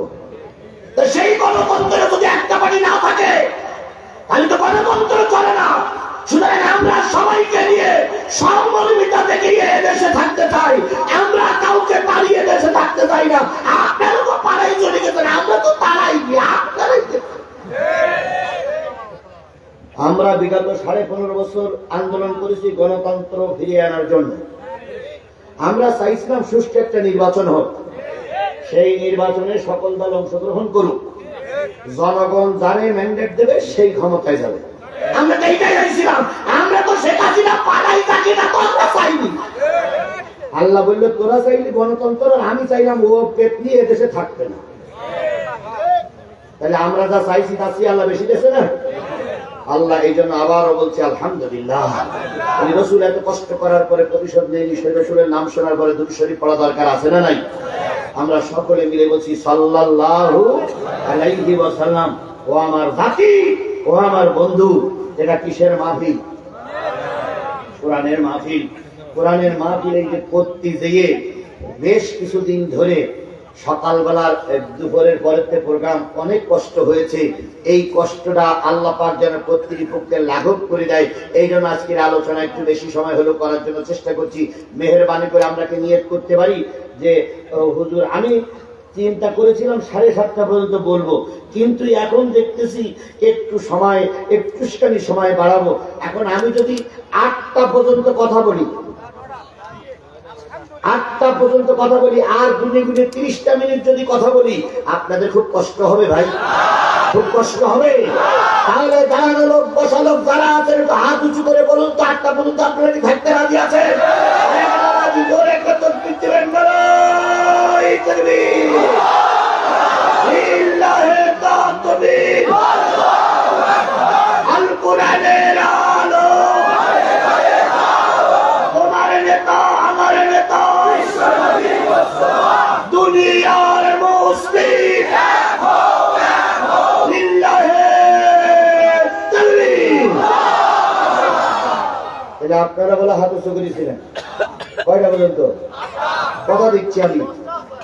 তো সেই গণতন্ত্রে যদি একটা বাড়ি না থাকে তাহলে তো গণতন্ত্র চলে না। সুতরাং আমরা সবাইকে নিয়ে সমমর্মিতা দেখিয়ে দেশে থাকতে চাই। আমরা কাউকে পালিয়ে দেশে থাকতে চাই না। আপনারা তো পাড়াই চলে গেছেন, আমরা তো পাড়াই গিয়ে আপনারাই। আমরা বিগত 15.5 বছর আন্দোলন করেছি গণতন্ত্র ফিরিয়ে আনার জন্য। আমরা চাইছিলাম সুষ্ঠু একটা নির্বাচন হোক, সেই নির্বাচনে সকল দল অংশগ্রহণ করুক, জনগণ যারে ম্যান্ডেট দেবে সেই ক্ষমতায় যাবে। আমরা তো এইটাই চাইছিলাম। আমরা তো শেখ হাসিনা পালাই থাকি না, তো আমরা চাইনি। আল্লাহ বলল তোরা চাইলি গণতন্ত্র, আর আমি চাইলাম ও পেট নিয়ে দেশে থাকবে না। তাহলে আমরা যা চাইছি তাছি আল্লাহ বেশি দেশে না। আল্লাহ এই জন্য আবারও বলছে আলহামদুলিল্লাহ। রসুল এত কষ্ট করার পরে প্রতিশোধ নেয়নি। সেই রসুলের নাম শোনার পরে দুরূদ শরীফ পড়া দরকার আছে না নাই? আমরা সকলে মিলে বলছি সাল্লাল্লাহু আলাইহি ওয়াসাল্লাম। ও আমার জাতি, ও আমার বন্ধু, এটা কিসের মাহফিল? কোরআনের মাহফিল। কোরআনের মাহফিল এই যে করতে যেয়ে বেশ কিছুদিন ধরে সকালবেলার দুপুরের পরের প্রোগ্রাম অনেক কষ্ট হয়েছে। এই কষ্টটা আল্লাহ পাক যেন কর্তৃপক্ষকে লাঘব করে দেয়। এই জন্য আজকের আলোচনা একটু বেশি সময় হলো করার জন্য চেষ্টা করছি। মেহেরবানি করে আমরাকে নিয়ত করতে পারি যে হুজুর, আমি চিন্তা করেছিলাম 7:30 পর্যন্ত বলবো, কিন্তু এখন দেখতেছি একটুখানি সময় বাড়াবো। এখন আমি যদি 8টা পর্যন্ত কথা বলি, 8টা পর্যন্ত কথা বলি, আর গুনে গুনে 30টা মিনিট যদি কথা বলি, আপনাদের খুব কষ্ট হবে ভাই, খুব কষ্ট হবে। তাহলে দাঁড়ানো লোক, বসা লোক যারা আছেন একটু হাত উঁচু করে বলুন তো 8টা পর্যন্ত আপনারা কি থাকতে রাজি আছেন? আল কোরআনের আলো, তোমার নেতা আমার নেতা, দুনিয়ার মুসলিম, আপনারা বলে হাত উঁচু করেছিলেন কয়টা পর্যন্ত? কথা দিচ্ছি আমি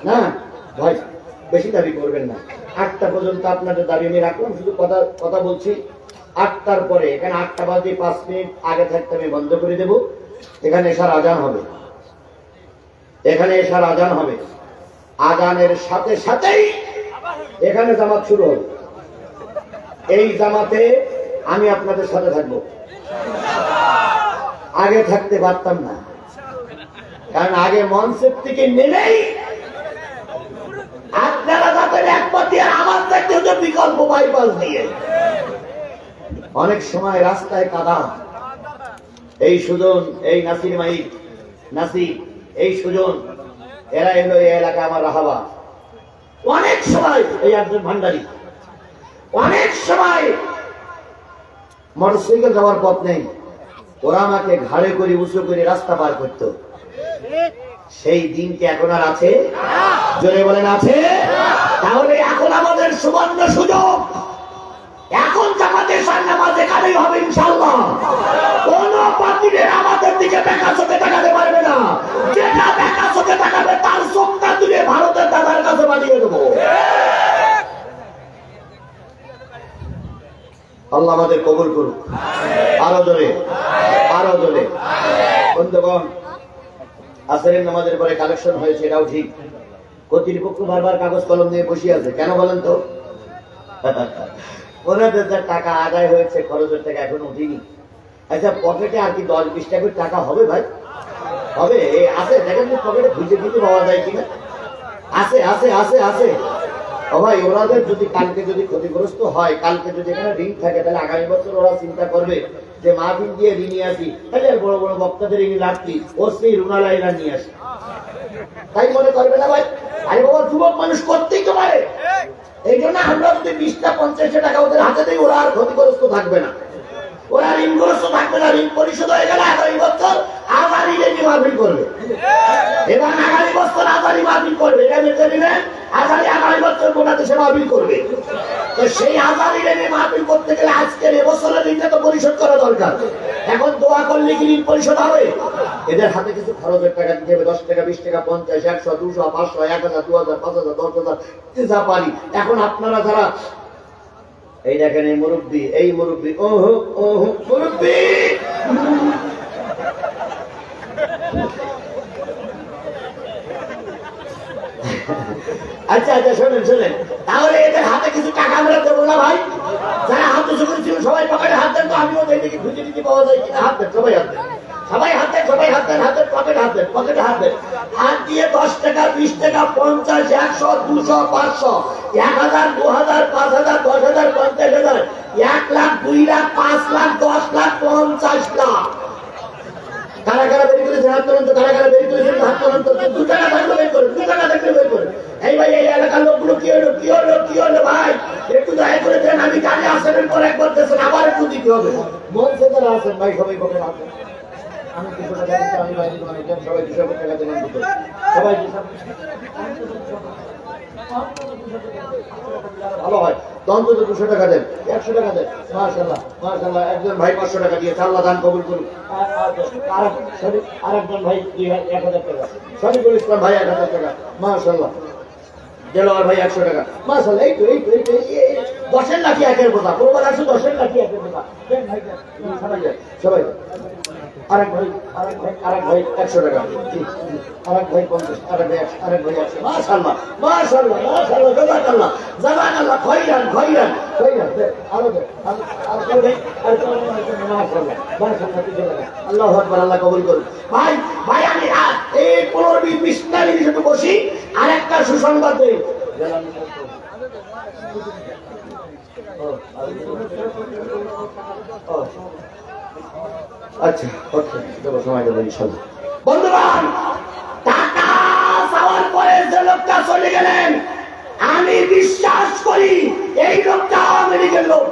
না ভাই, বেশি দাবি করবেন না। 8টা পর্যন্ত আপনাদের দাবি আমি রাখলাম, শুধু কথা বলছি। 8টার পরে এখানে 8টা বাজে 5 মিনিট আগে থাকতে আমি বন্ধ করে দেব। এখানে এসার আজান হবে, এখানে এসার আজান হবে। আজানের সাথে সাথেই এখানে জামাত শুরু হবে। এই জামাতে আমি আপনাদের সাথে থাকবো। আগে থাকতে পারতাম না, কারণ আগে মঞ্চের থেকে নেমেই আপনারা যাতেন একবার দিয়ে আমার থাকতে হতো বিকল্প বাইপাস দিয়ে। অনেক সময় রাস্তায় কাদা। এই সুজন, এই নাসির মাইক, নাসির, এই সুজন, এরা এলো এই এলাকা আমার রাহাবা। অনেক সময় এই একজন ভান্ডারী, অনেক সময় মোটরসাইকেল যাওয়ার পথ নেই, ওরা আমাকে ঘাড়ে করে উঁচু করে রাস্তা পার করত। সেই দিন কি এখন আর আছে? জোরে বলেন আছে? তাহলে এখন আমাদের সুবর্ণ সুযোগ। এখন জামাতের নামাজ এখানেই হবে ইনশাআল্লাহ। কোন পার্টিদের আমাদের দিকে দেখা চোখে তাকাতে পারবে না। যেটা দেখা চোখে তাকাবে তার চোখটা তুলে ভারতের দাদার কাছে পাঠিয়ে দেবো। আল্লাহ আমাদের কবুল করুক। আরো জোরে, আরো জোরে। বন্ধুগণ, আসরের নামাজের পরে কালেকশন হয়েছে, এটাও ঠিক। কর্তৃপক্ষ বারবার কাগজ কলম নিয়ে বসে আছে, কেন বলেন তো? 15,000 টাকা আদায় হয়েছে, খরচের টাকা এখনো উঠিনি। আচ্ছা, পকেটে আর কি 10-20 টাকা টাকা হবে ভাই? হবে? আছে, দেখেন পকেটে খুঁজে খুঁজে পাওয়া যায় কিনা। আছে আছে আছে আছে। ও ভাই, ওনাদের যদি কালকে যদি ক্ষতিগ্রস্ত হয়, কালকে যদি এখানে ঋণ থাকে, তাহলে আগামী বছর ওরা চিন্তা করবে যে মাহফিল দিয়ে নিয়ে আসি, তাহলে আর বড় বড় বক্তাদের ইনি রাখি অস্থির রুনালাইরা নিয়ে আসি, তাই মনে করবে না ভাই? আরে বাবা, যুবক মানুষ করতেই তো পারে। এই জন্য আমরা যদি 20টা 50 টাকা ওদের হাতে দিই, ওরা আর ক্ষতিগ্রস্ত থাকবে না, ওরা ঋণগ্রস্ত থাকবে না। ঋণ পরিশোধ হয়ে গেলে আগামী বছর আবার ইংরেজি মাহফিল করবে, এবং আগামী বছর আগামী মাহফিল করবে, এটা বেঁচে দিলেন আগামী বছর গোটা দেশে মাহফিল করবে। তো সেই আগামী ঋণে মাহফিল করতে গেলে আজকের এবছরের ঋণটা তো পরিশোধ করা দরকার। এখন দোয়া করলে কি ঋণ পরিশোধ হবে? এদের হাতে কিছু খরচের টাকা দিতে হবে, 10 টাকা 20 টাকা 50 100 200 500 1000 2000 5000 10000 যা পারি। এখন আপনারা যারা এই দেখেন, এই মুরব্বী ওহো মুরব্বী, আচ্ছা শোনেন, তাহলে এদের হাতে কিছু টাকা আমরা দেবো না ভাই? যারা হাতে সুযোগ ছিল সবাই পকেটে হাত দেন, তো আমিও দেখি খুঁজে দিতে পাওয়া যায় কিনা। হাত দেন, সবাই হাত দেন, পকেটে হাত দেন। হাত দিয়ে 10 টাকা 20 টাকা 50 100 200 500 1000 2000 5000 10000 50000 1 লাখ 2 লাখ 5 লাখ 10 লাখ 50 লাখ। কারা কারা বের করেছেন হাত তোলেন তো? কারা কারা বের করেছেন হাত তোলেন তো? 2 টাকা থাকলে বের করেন, 2 টাকা থাকলে বের করেন। এই ভাই, এই এলাকার লোকগুলো কি হলো ভাই, একটু দয়া করে দেন। আমি জানি আসেন পর একবার দেশেন, আবার একটু দিতে হবে। মন থেকে যারা আছেন ভাই, সবাই পকেটে হাত দেন। আমি 200 টাকা দিচ্ছি, আমি বাইরে দোকানে যান, সবাই 200 টাকা দেবেন, সবাই 200 ভালো হয়। অন্তত 200 টাকা দেন, 100 টাকা দেন। মাশাআল্লাহ, একজন ভাই 500 টাকা দিয়েছে, আল্লাহ দান কবুল করুন। আরেকজন ভাই 1000 টাকা, শরীফুল ইসলাম ভাই 1000 টাকা, মাশাআল্লাহ। দেলোয়ার ভাই 100 টাকা, মাশাআল্লাহ। এই তো 10 লাখি একের কথা, প্রবাদ আছে 10 লাখি একের কথা। সবাই আরেক ভাই 100 টাকা, আরেক ভাই 50, আরেক ভাই 100, মাশাআল্লাহ জাযাকাল্লাহ খাইরান। আল্লাহু আকবার, আল্লাহ কবুল করুন। ভাই আমি এই 15-20 মিনিট শুধু বসি, আরেকটা সুসংবাদ দেই। আচ্ছা, সময় দেবো ইনশাআল্লাহ। বন্ধুগণ, টাকা চাওয়ার পরে যে লোকটা চলে গেলেন, আমি বিশ্বাস করি এই লোকটা আওয়ামী লীগের লোক।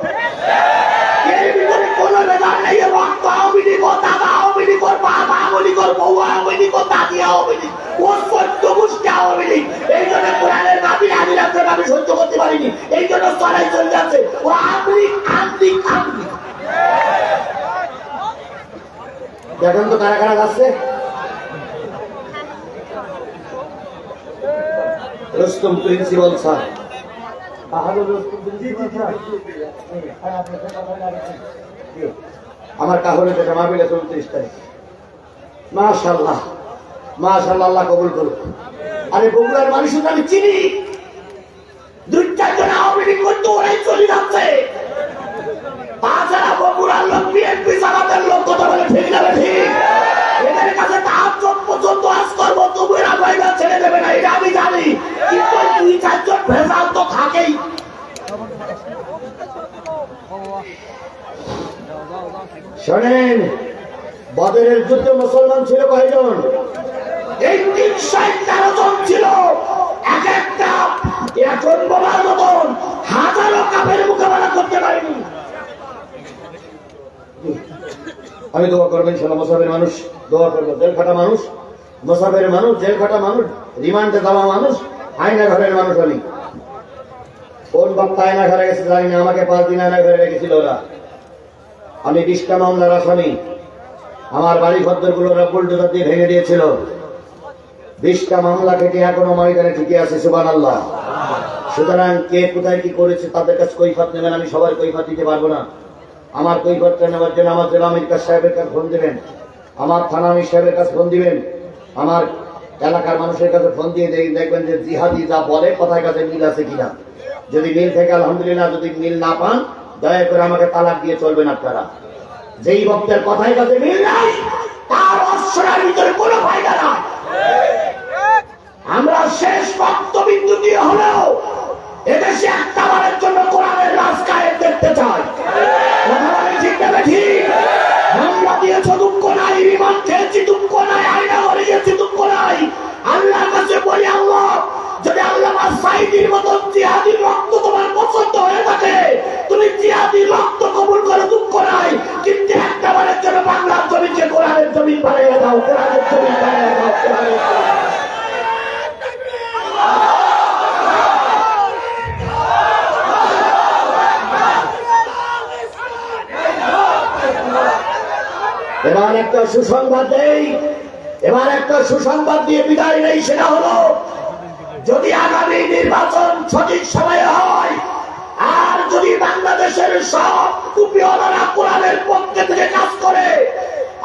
এর ভিতরে কোনো ভেজাল নেই। রক্ত আওয়ামী লীগ, দাদা আওয়ামী লীগ, বাবা আওয়ামী লীগ, বউ আওয়ামী লীগ, দাদি আওয়ামী লীগ, ও 14 গোষ্ঠী আওয়ামী লীগ। এই জন্য কোরআনের দাবি আমি সহ্য করতে পারিনি, এই জন্য চড়াই চলে যাচ্ছে। ও আওয়ামী দেখেন তো কারা কারা যাচ্ছে। রুস্তম প্রিন্সিপাল স্যার, আমার কাহলে থেকে মাহফিলে 29 তারিখ। মাশাআল্লাহ, আল্লাহ কবুল করুক। আরে বগুড়ার মানুষ আমি চিনি, 2-4 জন আওয়ামী লীগ করতে ওরাই চলে যাচ্ছে। তাছাড়া বগুড়ার লোক বিএনপি জামাতের লোক কথা বলে ঠিক না ঠিক? এদের কাছে তাহাজ্জুদ পর্যন্ত আজ করবো, তবু এরা বাইরে ছেড়ে দেবে না, এটা আমি জানি। কিন্তু 2-4 জন ভেজাল তো থাকেই। শোনেন, বদরের যুদ্ধে মুসলমান ছিল কয়জন? 313 জন ছিল। এক একটা এখন বলার মতন হাজারো কাফের মোকাবেলা করতে পারেনি। আমি দোয়া করবেন ইনশাআল্লাহ। মোসাফের মানুষ দোয়া করবো, জেল খাটা মানুষ, মোসাফের মানুষ, জেল খাটা মানুষ, রিমান্ডে যাওয়া মানুষ, আয়না ঘরের মানুষ। আমি কোন বাপ্তা আয়না ঘরে গেছে জানি না, আমাকে 5 দিন আয়না ঘরে রেখেছিল ওরা। আমি 20টা মামলার আসামি। আমার বাড়ি ঘরদর গুলো ওরা বুলডোজার দিয়ে ভেঙে দিয়েছিল। 20টা মামলা কেটে এখনো ময়দানে ঠিকই আছে, সুবহানাল্লাহ। সুতরাং কে কোথায় কি করেছে তাদের কাছে কৈফিয়ত নেবেন, আমি সবার কৈফিয়ত দিতে পারবো না। আমার কৈফিয়তটা নেওয়ার জন্য আমার জেলা আমির সাহেবের কাছে ফোন দিবেন, আমার থানা আমির সাহেবের কাছে ফোন দিবেন, আমার এলাকার মানুষের কাছে ফোন দিয়ে দেখবেন যে জিহাদি যা বলে কথায় কাছে মিল আছে কিনা। যদি মিল থেকে আলহামদুলিল্লাহ, যদি মিল না পান দয়া করে আমাকে তালাক দিয়ে চলবেন আপনারা। যেই বক্তের কথায় কাছে মিল নাই তার অশ্বরের ভিতরে কোনো ফায়দা নাই। আমরা শেষ বক্তবিন্দু দিয়ে হলেও এদেশে একটা বারের জন্য কোরআনের রাজ কায়েম দেখতে চাই। কথা বলে ঠিক না ঠিক? খেয়েছি দুঃখ নাই, আয়না ঘরে গেছি দুঃখ নাই। আল্লাহর কাছে বলি, আল্লাহ যদি আল্লামা সাঈদীর মতন জিহাদি রক্ত তোমার পছন্দ হয়ে থাকে, তুমি জিহাদি রক্ত কবুল করে দুঃখ নাই, কিন্তু একটা বারের জন্য বাংলার জমিকে কোরআনের জমিন বানিয়ে দাও, কোরআনের জমিন বানিয়ে দাও, কোরআনের জমিন। এবার একটা সুসংবাদ দেই, এবার একটা সুসংবাদ দিয়ে বিদায় নেই। সেটা হলো, যদি আগামী নির্বাচন সঠিক সময়ে হয়, আর যদি বাংলাদেশের সব কুপিওয়ালারা কোরআনের পক্ষে থেকে কাজ করে,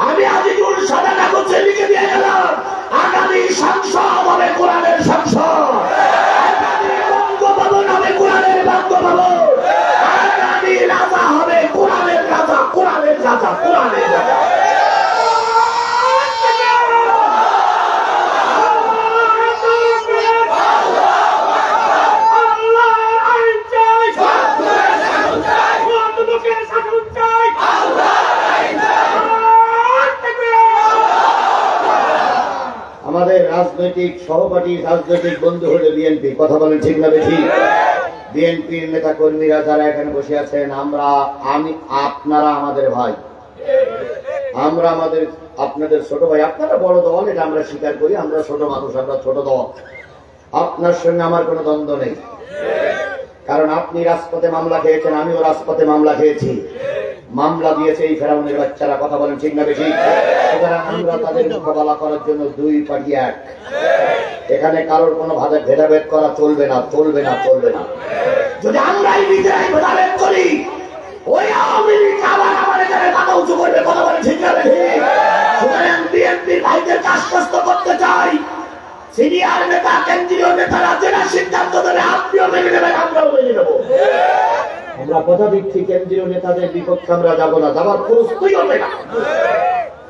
আমি আজিজুল সাদা কাগজে লিখে দিয়ে গেলাম, আগামী সংসদ হবে কোরআনের সংসদ, আগামী বঙ্গভবন হবে কোরআনের বঙ্গভবন, আগামী রাজা হবে কোরআনের রাজা, কোরআনের রাজা, কোরআনের রাজা। আমাদের রাজনৈতিক সহপাঠী, রাজনৈতিক বন্ধু হলো বিএনপি। কথা বলেন ঠিক না বেশি? বিএনপির নেতা কর্মীরা যারা এখানে বসে আছেন, আপনারা আমাদের ভাই, আমরা আপনাদের ছোট ভাই। আপনারা বড় দল, এটা আমরা স্বীকার করি, আমরা ছোট মানুষ, আমরা ছোট দল। আপনার সঙ্গে আমার কোনো দ্বন্দ্ব নেই, কারণ আপনি রাজপথে মামলা খেয়েছেন, আমিও রাজপথে মামলা খেয়েছি। মামলা দিয়েছে এই ফেরাউনের বাচ্চারা। কথা বলেন ঠিক না বেশি? সুতরাং আমরা তাদের মোকাবেলা করার জন্য দুই পার্টি এক। এখানে কারোর কোনো ভাবে ভেদাভেদ করা চলবে না, চলবে না, চলবে না। যদি আমরাই নিজেরাই ভেদাভেদ করি, ওই আওয়ামী লীগ আবার আমার এখানে মাথা উঁচু করবে। কথা বলেন ঠিক না বেশি? সুতরাং বিএনপির ভাইদের আশ্বস্ত করতে চাই, সিনিয়র নেতা, কেন্দ্রীয় নেতারা যেটা সিদ্ধান্ত দেবে আপনিও মেনে নেবেন, আমরাও মেনে নেব। আমরা কথা দিচ্ছি, কেন্দ্রীয় নেতাদের বিপক্ষে আমরা যাবো না, যাবার প্রস্তুতি হবে না।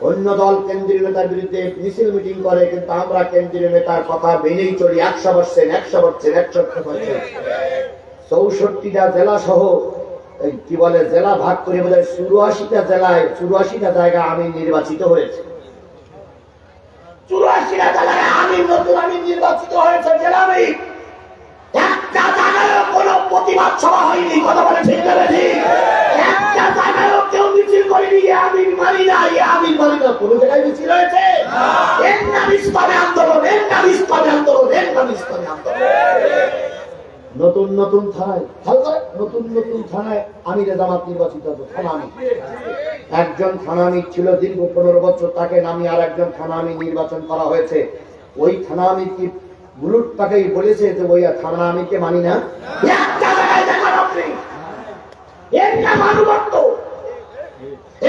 অন্য দল কেন্দ্রীয় নেতার বিরুদ্ধে মিছিল মিটিং করে, কিন্তু আমরা কেন্দ্রীয় নেতার কথা মেনেই চলি 100%, 100%, 100%। 64টা জেলা সহ কি বলে জেলা ভাগ করে বোধ হয় 84টা জেলায় 84টা জায়গা আমি নির্বাচিত হয়েছে। 84টা জেলায় আমি নির্বাচিত হয়েছে জেলা। আমি একটা জায়গায় কোনো প্রতিবাদ সভা হয়নি। কথা বলে ঠিক না ঠিক? একটা জায়গায় কেউ মিছিল করেনি, আমি মানি না, আমি মানি না। কোনো জায়গায় মিছিল হয়েছে? এর নাম ইসলামী আন্দোলন, এর নাম ইসলামী আন্দোলন, এর নাম ইসলামী আন্দোলন। নতুন নতুন থানায়, নতুন নতুন থানায় আমিরে জামাত নির্বাচিত হতো। থানা আমি একজন থানা আমির ছিল দীর্ঘ 15 বছর, তাকে নামিয়ে আর একজন থানা আমির নির্বাচন করা হয়েছে। ওই থানা আমির কি বুলুট তাকেই বলেছে যে ওই থানা আমিরকে মানি না? একটা জায়গায় দেখান আপনি, এর নাম আনুগত্য,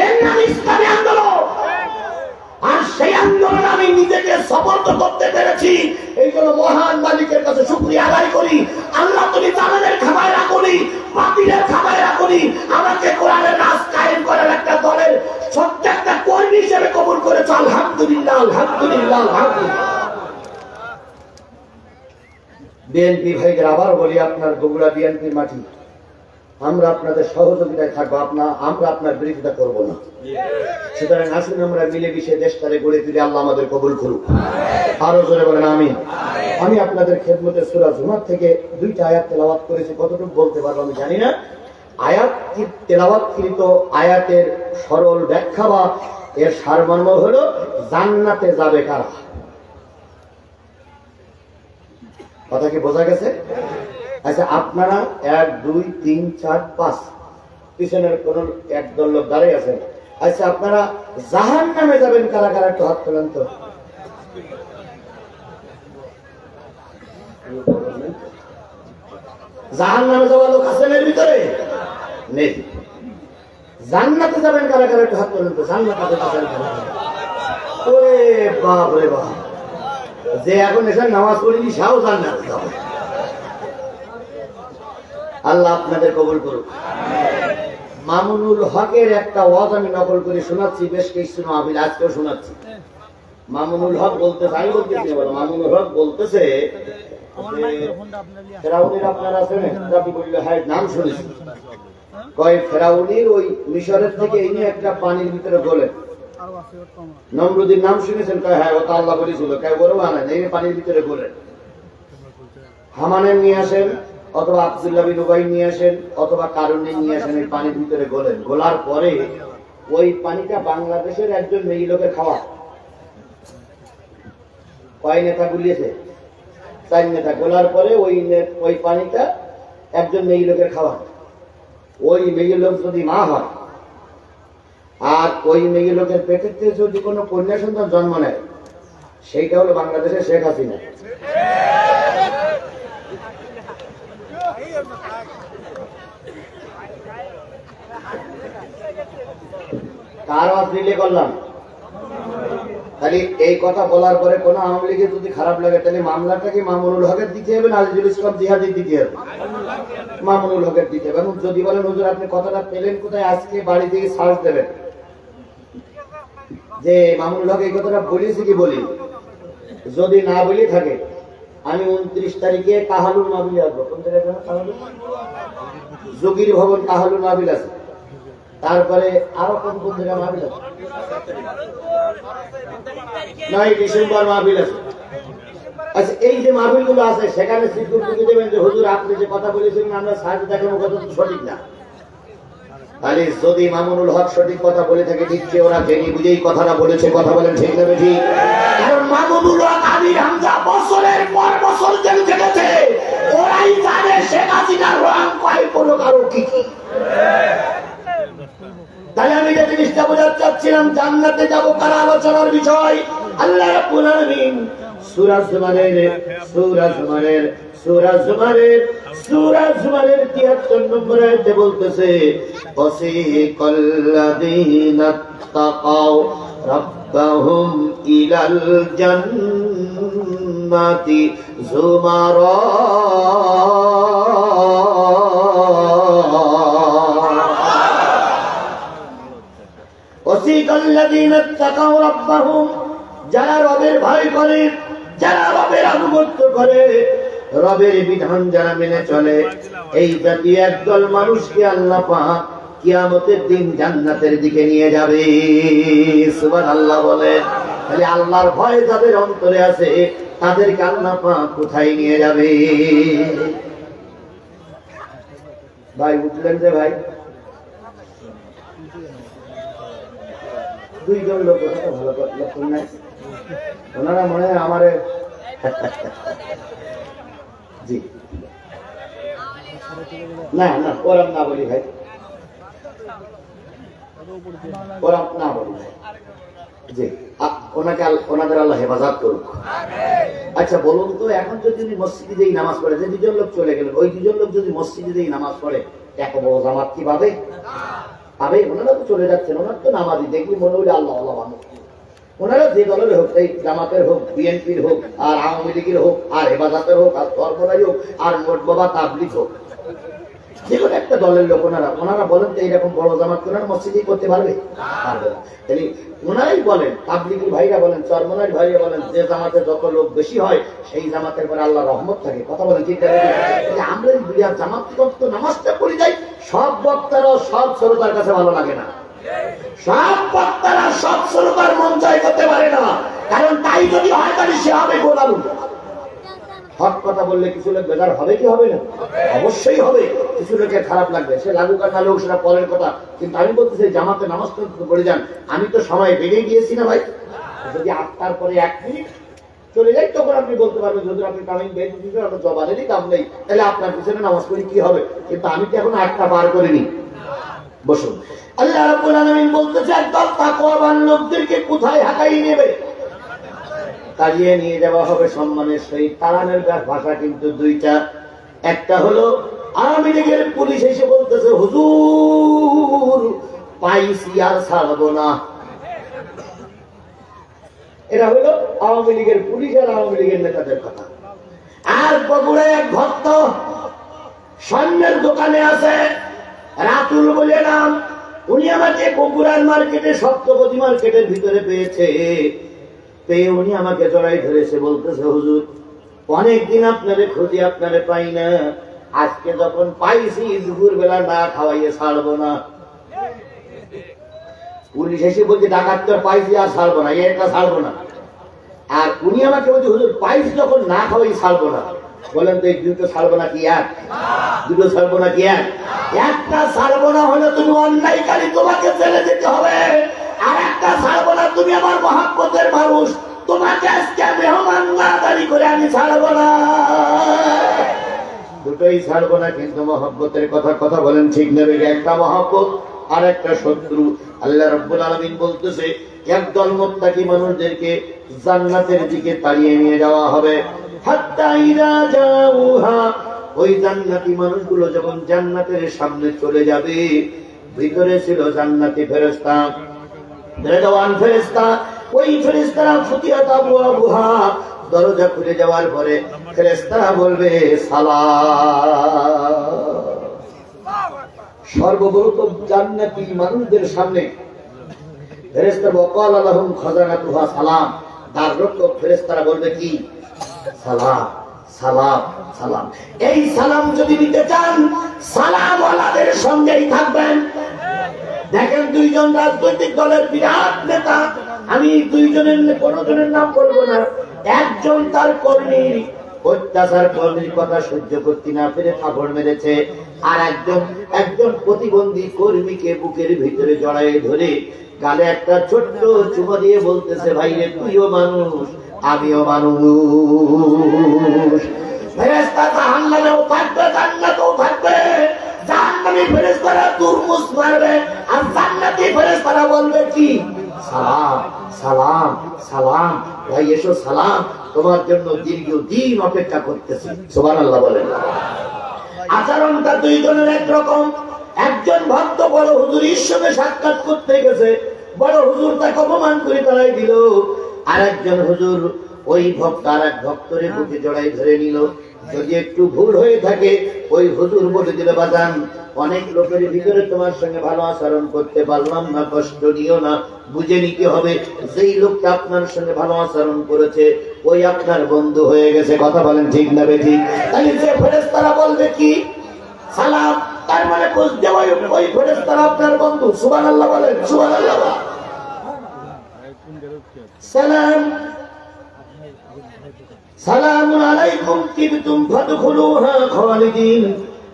এর নাম ইসলামী আন্দোলন। আর সেই আন্দোলন আমি নিজেকে সমর্থ করতে পেরেছি, এই জন্য মহান মালিকের কাছে শুকরিয়া আদায় করি। আল্লাহ, তুমি জালেমের খামায় রাখুনি, বাতিলের খামায় রাখুনি, আমাকে কোরআনের রাজ কায়েম করার একটা দলের সত্য একটা কর্মী হিসেবে কবুল করেছো। আলহামদুলিল্লাহ, আলহামদুলিল্লাহ, আলহামদুলিল্লাহ। বিএনপি ভাইদের আবার বলি, আপনার বগুড়া বিএনপির মাটি, আমরা আপনাদের সহযোগিতায় থাকবো, আমরা আপনার বিরোধিতা করবো না। সুতরাং আসুন আমরা মিলেমিশে দেশটারে গড়ে তুলে আল্লাহ আমাদের কবুল করুক। আরো জোরে বলেন আমিন। আমি আপনাদের খেদমতে সূরা জুমার থেকে 2টা আয়াত তেলাওয়াত করেছি, কতটুকু বলতে পারবো আমি জানি না। আয়াত তেলাওয়াতকৃত আয়াতের সরল ব্যাখ্যা বা এর সারমর্ম হলো, জান্নাতে যাবে কারা। কথা কি বোঝা গেছে? আচ্ছা, আপনারা 1 2 3 4 5 পিছনের কোন একদল লোক দাঁড়িয়ে আছেন। আচ্ছা, আপনারা জাহান্নামে যাবেন কারা কারা, একটু হাত তোলেন তো। জাহান্নামে যাওয়া লোক আছেন এর ভিতরে? নেই। জান্নাতে যাবেন কারা কারা, একটু হাত তোলেন তো। জান্নাতে যাবেন কারা? ওরে বাপ রে বাপ, যে এখন এসে নামাজ পড়িনি সেও জান্নাতে যাবে। আল্লাহ আপনাদের কবুল করুক। মামুনুল হকের একটা ওয়াজ আমি নকল করে শোনাচ্ছি, বেশ কিছু মাহফিল আজকেও শোনাচ্ছি। মামুনুল হক বলতেছে, আমি বলতেছি, মামুনুল হক বলতেছে, ফেরাউনির আপনারা আছেন, হ্যাঁ নাম শুনেছি, কয় ফেরাউনির ওই মিশরের থেকে এনে একটা পানির ভিতরে গোলে, নমরুদের নাম শুনেছেন? হ্যাঁ, ও তো আল্লাহ বলেছিল, কেউ বড় আনেন এই পানির ভিতরে গোলেন। হামানের নিয়ে আসেন, অথবা আব্দুল্লাহ বিন উবাই নিয়ে আসেন, অথবা কারুনি নিয়ে আসেন, এই পানির ভিতরে গোলেন। গোলার পরে ওই পানিটা বাংলাদেশের একজন মেয়ে লোকের খাওয়া। কয় নেতা গুলিয়েছে? 4 নেতা। গোলার পরে ওই পানিটা একজন মেয়ে লোকের খাওয়া। ওই মেয়ে লোক যদি মা হয় আর ওই মেয়ে লোকের পেটের থেকে যদি কোনো কন্যা সন্তান জন্ম নেয়, সেইটা হলো বাংলাদেশের শেখ হাসিনা। কার আওয়াজ রিলে করলাম? খালি এই কথা বলার পরে কোন আওয়ামী লীগের যদি খারাপ লাগে, তাহলে মামলাটা কি মামুনুল হকের দিতে হবে না আজিজুল ইসলাম জিহাদির দিতে হবে? মামুনুল হকের দিতে হবে। এবং যদি বলেন হুজুর আপনি কথাটা পেলেন কোথায়, আজকে বাড়ি থেকে সার্চ দেবেন যে মামুনুল হক এই কথাটা বলেছি কি বলি। যদি না বলে থাকে, আমি 29 তারিখে কাহালুল মাহবিল আসবো। কোন জায়গায়? যোগীর ভবন কাহালুল মাহবিল আছে। তারপরে আরো কোন কোন জায়গায় মাহবিল আছে? 9 ডিসেম্বর মাহবিল আছে। আচ্ছা, এই যে মাহবিল গুলো আছে, সেখানে স্বীকৃতি দেবেন যে হুজুর আপনি যে কথা বলেছিলেন আমরা সাহায্য দেখানো কথা তো সঠিক না। তাহলে যদি মামুনুল হক সঠিক কথা বলে থাকে, দিচ্ছে ওরা জেনে বুঝেই কথাটা বলেছে। কথা বলেন ঠিক না বেশি? কারণ মামুনুল হক আমির হামজা বছরের পর বছর জেল খেটেছে, ওরাই জানে শেখ হাসিনার রং কয় কোনো কারো কি কি। তাই আমি যে জিনিসটা বোঝাতে চাচ্ছিলাম, জান্নাতে যাব কারা আলোচনার বিষয়। আল্লাহ রাব্বুল আলামিন সূরা জুমারের 73 নম্বর আয়াতে বলতেছে, ওয়াসিকাল্লাযীনা তাকাও রাব্বাহুম ইলাল জান্নাতি যুমারা। যারা রবের ভয় করে, যারা রবের আনুগত্য করে, রবের বিধান যারা মেনে চলে, এই জাতীয় একদল মানুষকে আল্লাহ পাক কিয়ামতের দিন জান্নাতের দিকে নিয়ে যাবে। সুবহানাল্লাহ বলেন। তাহলে আল্লাহর ভয় যাদের অন্তরে আছে, তাদেরকে আল্লাহ পাক কোথায় নিয়ে যাবে? ভাই উঠলেন যে ভাই, 2 জন লোক ভালো লক্ষণ নাই। ওনারা মনে হয় আমার জি না না ওরম না বলি ভাই, ওরম না বলি ভাই। জি, ওনাদের আল্লাহ হেফাজত করুক। আচ্ছা বলুন তো, এখন যদি মসজিদে যেই নামাজ পড়ে, যে 2 জন লোক চলে গেলেন, ওই 2 জন লোক যদি মসজিদে যেই নামাজ পড়ে, এক বড় জামাত কি পাবে? পাবে? ওনারা তো চলে যাচ্ছেন, ওনার তো নামাজি দেখলি মনে হলে আল্লাহ আল্লাহ মানুষ। ওনারা যে দলের হোক, এই জামাতের হোক, বিএনপির হোক, আর আওয়ামী লীগের হোক, আর হেফাজতের হোক, আর সরবরাই হোক, আর মোট বাবা তাবলিগ হোক, যে কোনো একটা দলের লোক, ওনারা বলেন তো এইরকম বড় জামাত ওনারা মসজিদে করতে পারবে? পারবে না। তাহলে ওনারাই বলেন, তাবলিগের ভাইরা বলেন, চরমনার ভাইরা বলেন, যে জামাতে যত লোক বেশি হয় সেই জামাতের পরে আল্লাহ রহমত থাকে। কথা বলেন ঠিক আছে? আমরা দুনিয়ার জামাত করতে নামাজটা পড়ে যাই, সব বক্তারা সব শ্রোতার কাছে ভালো লাগে না, সব বক্তারা সব শ্রোতার মন জয় করতে পারে না। কারণ তাই যদি হয় তাহলে সে হবে গোলাম। হক কথা বললে কিছু লোক বেজার হবে কি হবে না? অবশ্যই হবে। কিছু লোকের খারাপ লাগবে, সে লাগুক আর না লাগুক সেটা পরের কথা। কিন্তু আমি বলতেছি জামাতে নামাজ পড়ে যান। আমি তো সময় বেড়ে গিয়েছি না ভাই? যদি 8টার পরে 1 মিনিট চলে যাই, তখন আপনি বলতে পারবেন যদি আপনি কামিং বেড়ে দিচ্ছেন, আপনার জবানেরই দাম নেই, তাহলে আপনার পিছনে নামাজ পড়ি কি হবে? কিন্তু আমি তো এখন 8টা পার করিনি। বসুন। আল্লাহ রাব্বুল আলামিন বলতেছে, একদল তাকওয়াবান লোকদেরকে কোথায় হাঁকাই নেবে? তাড়িয়ে নিয়ে যাওয়া হবে সম্মানের সহিত। তাড়ানোর ভাষা কিন্তু 2টা। একটা হলো আওয়ামী লীগের পুলিশ এসে বলতেছে, হুজুর পাইছি আর ছাড়বো না। এরা হলো আওয়ামী লীগের পুলিশ আর আওয়ামী লীগের নেতাদের কথা। আর বগুড়ায় এক ভক্ত স্বর্ণের দোকানে আছে, রাতুল বলে নাম। উনি আমাকে বগুড়ার মার্কেটে, সপ্তপদী মার্কেটের ভিতরে পেয়েছে। পেয়ে উনি আমাকে জড়াই ধরেছে, বলতেছে, হুজুর অনেকদিন আপনারে খুঁজি, আপনারে পাই না, আজকে যখন পাইছি দুপুর বেলা না খাওয়াইয়ে ছাড়বো না। পুলিশ এসে বলছে ডাকাত তোর পাইছি আর ছাড়বো না, এটা ছাড়বো না। আর উনি আমাকে বলছে হুজুর পাইস যখন না খাওয়াই ছাড়বো না। বলেন তো এই দুটো ছাড়বো না কি এক? দুটো ছাড়বো না কি এক? একটা ছাড়বো না হলে তুমি অন্যায়কারী, তোমাকে ছেড়ে যেতে হবে। আর একটা ছাড়বো না, তুমি আমার মহব্বতের মানুষ, তোমাকে আজকে মেহমান না দাঁড়ি করে আমি ছাড়বো না। দুটোই ছাড়বো না, কিন্তু মহব্বতের কথা বলেন ঠিক নেবে। একটা মহব্বত আর একটা শত্রু। আল্লাহ রাব্বুল আলামিন বলতেছে একদল মুত্তাকি মানুষদেরকে জান্নাতের দিকে তাড়িয়ে নিয়ে যাওয়া হবে। হাত্তা ইযা জাউহা, ওই জান্নাতি মানুষগুলো যখন জান্নাতের সামনে চলে যাবে, ভিতরে ছিল জান্নাতি ফেরেশতা, দেওয়ান ফেরেশতা। ওই ফেরেশতারা ফুতিহাত আবওয়াবুহা, দরজা খুলে যাওয়ার পরে ফেরেশতারা বলবে সালাম। সর্বপ্রথম জান্নাতি মানুষদের সামনে ফেরেশতা ওয়াকাল লাহুম খাজানাতুহা সালাম, তার রক্ষক ফেরেশতারা বলবে কি? সালাম, সালাম, সালাম। এই সালাম যদি নিতে চান সালাম ওয়ালাদের সঙ্গেই থাকবেন। দেখেন দুইজন রাজনৈতিক দলের বিরাট নেতা, আমি দুইজনের কোনজনের নাম বলবো না, একজন তার কর্মীর অত্যাচার কর্মীর কথা সহ্য করতে না পেরে থাপড় মেরেছে, আর একজন প্রতিবন্ধী কর্মীকে বুকের ভিতরে জড়ায়ে ধরে গালে একটা ছোট্ট চুমো দিয়ে বলতেছে ভাই রে তুইও মানুষ আমিও মানুষ। ফেরেশতা জাহান্নামেও থাকবে, জান্নাতেও থাকবে। জাহান্নামী ফেরেশতারা তুরমুস মারবে, আর জান্নাতি ফেরেশতারা বলবে কি? সালাম, সালাম, সালাম। ভাই এসো সালাম, তোমার জন্য দীর্ঘদিন অপেক্ষা করতেছি। সুবহানাল্লাহ বলেন। আচরণটা দুইজনের একরকম। একজন ভক্ত বড় হুজুরের সঙ্গে সাক্ষাৎ করতে গেছে, বড় হুজুর তাকে অপমান করে তাড়াই দিল। আর একজন হুজুর ওই ভক্ত আর এক ভক্তরে বুকে জড়াই ধরে নিল। যদি একটু ভুল হয়ে থাকে ওই হুজুর বলে দিল বাজান অনেক লোকের ভিতরে তোমার সঙ্গে ভালো আচরণ করতে পারলাম না, কষ্ট নিও না, বুঝে নিতে হবে যেই লোকটা আপনার সঙ্গে ভালো আচরণ করেছে ওই আপনার বন্ধু হয়ে গেছে। কথা বলেন ঠিক না বেঠিক? তাহলে যে ফেরেশতারা বলবে কি? সালাম, তার মানে বুঝতে হয় ওই ফেরেশতারা আপনার বন্ধু। সুবহানাল্লাহ বলেন, সুবহানাল্লাহ। সালাম, সালামুন আলাইকুম তিবতুম ফাদখুলুহা খালিদিন।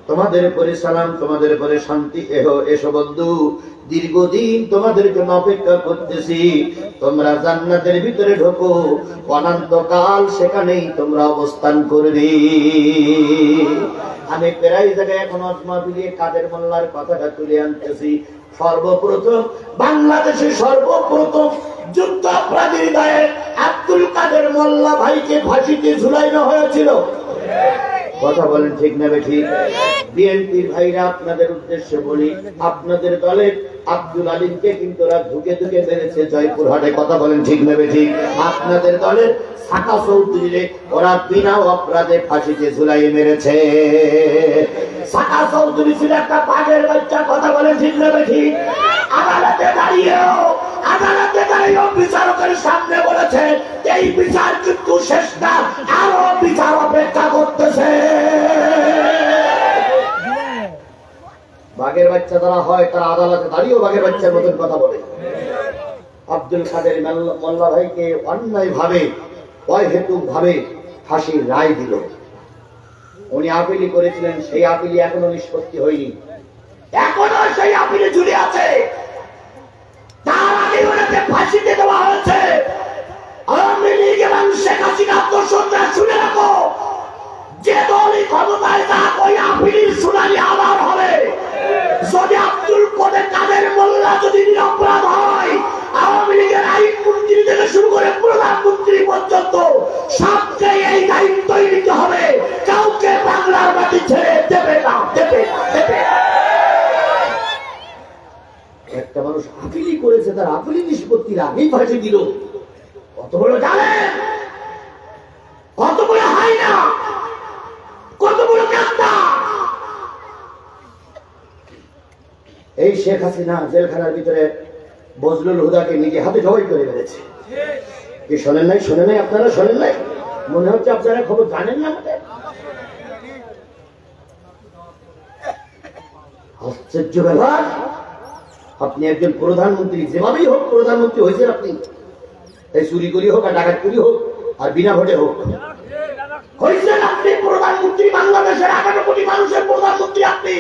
তোমাদের উপরে সালাম, তোমাদের উপরে শান্তি, এসো বন্ধু, দীর্ঘদিন তোমাদের জন্য অপেক্ষা করতেছি, তোমরা জান্নাতের ভিতরে ঢোকো, অনন্তকাল সেখানেই তোমরা অবস্থান করবে। আমি প্রায় জায়গায় এখন মাহফিলে কাদের মোল্লার কথাটা তুলে আনতেছি। সর্বপ্রথম বাংলাদেশে সর্বপ্রথম যুদ্ধ অপরাধীর দায়ে আব্দুল কাদের মোল্লা ভাইকে ফাঁসিতে ঝুলাইনো হয়েছিল। কথা বলেন ঠিক না বেঠিক? বিএনপির ভাইরা আপনাদের উদ্দেশ্যে বলি, আপনাদের দলের আব্দুল আলিমকে কিন্তু ওরা ধুকে ধুকে মেরেছে জয়পুরহাটে। কথা বলেন ঠিক না বেঠিক? আপনাদের দলের সাকা চৌধুরীরে ওরা বিনা অপরাধে ফাঁসিতে ঝুলাইয়ে মেরেছে। সাকা চৌধুরী ছিল একটা বাঘের বাচ্চা। কথা বলেন ঠিক না বেঠিক? আদালতে দাঁড়িয়েও বিচারকের সামনে বলেছে এই বিচার কিন্তু শেষ না, আরো বিচার অপেক্ষা করতেছে। বাঘের বাচ্চা যারা হয় তারা আদালতে দাঁড়িয়েও বাঘের বাচ্চার মতন কথা বলে। আব্দুল কাদের মোল্লা ভাইকে অন্যায় ভাবে অহেতুক ভাবে ফাঁসির রায় দিল। উনি আপিলি করেছিলেন, সেই আপিলি এখনো নিষ্পত্তি হয়নি, এখনো সেই আপিলে ঝুলে আছে। তার আগে ওনাকে ফাঁসিতে দেওয়া হয়েছে। আওয়ামী লীগ এবং শেখ হাসিনা দোষররা শুনে রাখো, যে দলই ক্ষমতায় যাক ওই আপিলের শুনানি আবার হবে। যদি আব্দুল কাদের মোল্লা যদি নিরপরাধ হয়, আওয়ামী লীগের আইনমন্ত্রী থেকে শুরু করে প্রধানমন্ত্রী পর্যন্ত সবকে এই দায়িত্বই নিতে হবে। কাউকে বাংলার মাটি ছেড়ে দেবে না, দেবে না, দেবে না। একটা মানুষ আপিলি করেছে, তার আপিলি নিষ্পত্তির আগেই ফাঁসি দিল। কত বড় জানেন? কত বড় হয় না, কত বড় কান্না। এই শেখ হাসিনা জেলখানার ভিতরে বজলুল হুদাকে নিজে হাতে জবাই করে মেরেছে। কি শোনেন নাই? শোনেন নাই? আপনারা শোনেন নাই? মনে হচ্ছে আপনারা খবর জানেন না। আমাদের আশ্চর্য ব্যাপার। আপনি একজন প্রধানমন্ত্রী, যেভাবেই হোক প্রধানমন্ত্রী হয়েছেন আপনি, এই চুরি করি হোক আর ডাকাত করি হোক আর বিনা ভোটে হোক হয়েছেন আপনি প্রধানমন্ত্রী। বাংলাদেশের 18 কোটি মানুষের প্রধানমন্ত্রী আপনি।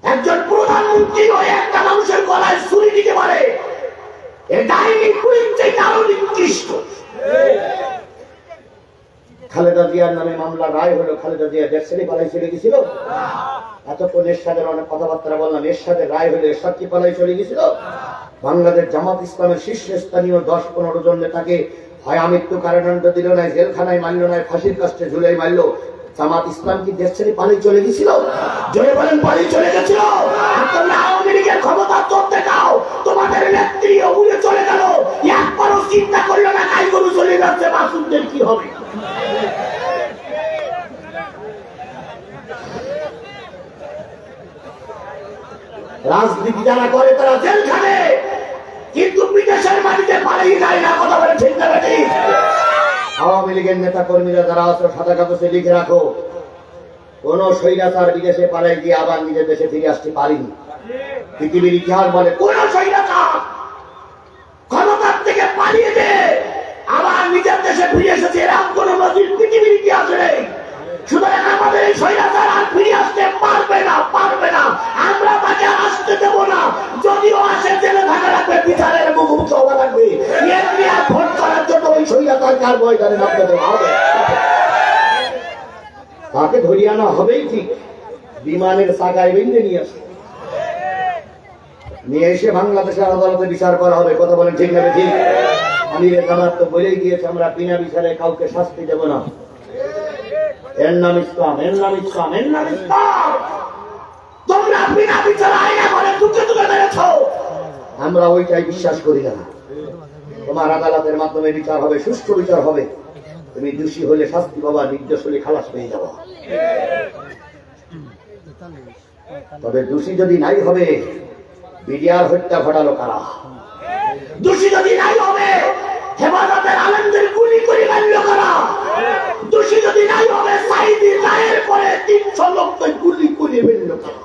একজন প্রধানমন্ত্রী হয়ে একটা মানুষের গলায় ছুরি দিতে পারে, এটাই আরো নিকৃষ্ট। খালেদা জিয়ার নামে মামলা রায় হলো, খালেদা জিয়া দেশ ছেড়ে পালাই চলে গেছিল। এতক্ষণ এরশাদের অনেক কথাবার্তা বললাম, এরশাদের রায় হলো এরশাদ কি পালাই চলে গেছিল? বাংলাদেশ জামাত ইসলামের শীর্ষস্থানীয় 10-15 জন নেতাকে হয় আমৃত্যু কারাদণ্ড দিল না, জেলখানায় মারল না, ফাঁসির কাস্টে ঝুলাই মারল। জামাত ইসলাম কি দেশ ছেড়ে পালাই চলে গেছিল? জোরে বলেন পালাই চলে গেছিল। তোমরা আওয়ামী লীগের ক্ষমতা চলতে দাও, তোমাদের নেত্রী উড়ে চলে গেল, একবারও চিন্তা করলো না গাই গরু চলে যাচ্ছে, মাসুমদের কি হবে? রাজনীতি যারা করে তারা জেলখানে, কিন্তু বিদেশের মাটিতে পালিয়ে যায় না। কথা বলে ঠিক না ঠিক? আওয়ামী লীগের নেতা কর্মীরা যারা আছে সাদা কাগজে লিখে রাখো, কোন স্বৈরাচার বিদেশে পালাই গিয়ে আবার নিজের দেশে ফিরে আসতে পারিনি। পৃথিবীর ইতিহাস বলে কোন স্বৈরাচার ক্ষমতার থেকে পালিয়ে যে আবার নিজের দেশে ফিরে এসেছে, এরকম কোন নজির পৃথিবীর ইতিহাসে নেই। সুতরাং আমাদের এই স্বৈরাচার আর ফিরে আসতে পারবে না, পারবে না। আমরা তাকে আসতে দেব না। যদিও আসে জেলে থাকা লাগবে, বিচারের মুখোমুখি হওয়া লাগবে। এমনি আর ভোট করার জন্য ওই স্বৈরাচার কার ময়দানে নামতে দেওয়া হবে, তাকে ধরিয়ে আনা হবেই। ঠিক বিমানের চাকায় বেঁধে নিয়ে আসে, নিয়ে এসে বাংলাদেশের আদালতে বিচার করা হবে। কথা বলেন ঠিক না ঠিক? আমিরের জামাত তো বলেই দিয়েছে, আমরা বিনা বিচারে কাউকে শাস্তি দেব না। এর নাম ইসলাম, এর নাম ইসলাম, এর নাম ইসলাম। তোমরা বিনা বিচারে আইনা করে টুকে টুকে মেরেছ, আমরা ওইটাই বিশ্বাস করি না। তোমার আদালতের মাধ্যমে বিচার হবে, সুষ্ঠু বিচার হবে। তুমি দোষী হলে শাস্তি পাবা, নির্দোষ হলে খালাস পেয়ে যাবা। তবে দোষী যদি নাই হবে, বিডিআর হত্যা ঘটালো কারা? দোষী যদি নাই হবে, হেফাজতের আলেমদের গুলি করে মারল কারা? দোষী যদি নাই হবে, সাইদি রায়ের পরে 300 লোককে গুলি করে মারল কারা?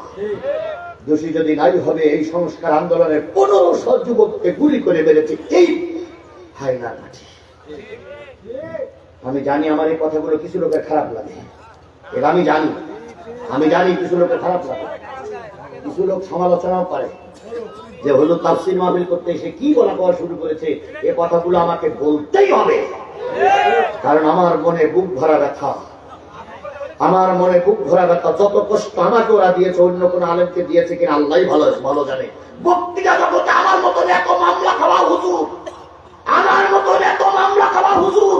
দোষী যদি নাই হবে, এই সংস্কার আন্দোলনের 1500 যুবককে গুলি করে মেরেছে এই হায়নার মাটি। আমি জানি আমার এই কথাগুলো কিছু লোকের খারাপ লাগে, এটা আমি জানি, আমি জানি কিছু লোকের খারাপ লাগে। কিছু লোক সমালোচনাও করে যে হুজুর তাফসীর মাহফিল করতে এসে কি বলা কওয়া শুরু করেছে। এই কথাগুলো আমাকে বলতেই হবে, কারণ আমার মনে বুক ভরা ব্যথা, আমার মনে বুক ভরা ব্যথা। যত কষ্ট আমাকে ওরা দিয়েছে, অন্য কোন আলেমকে দিয়েছে কিনা আল্লাহই ভালো জানে। বক্তৃতা জগতে আমার মতন এত মামলা খাওয়া হুজুর, আমার মতন এত মামলা খাওয়া হুজুর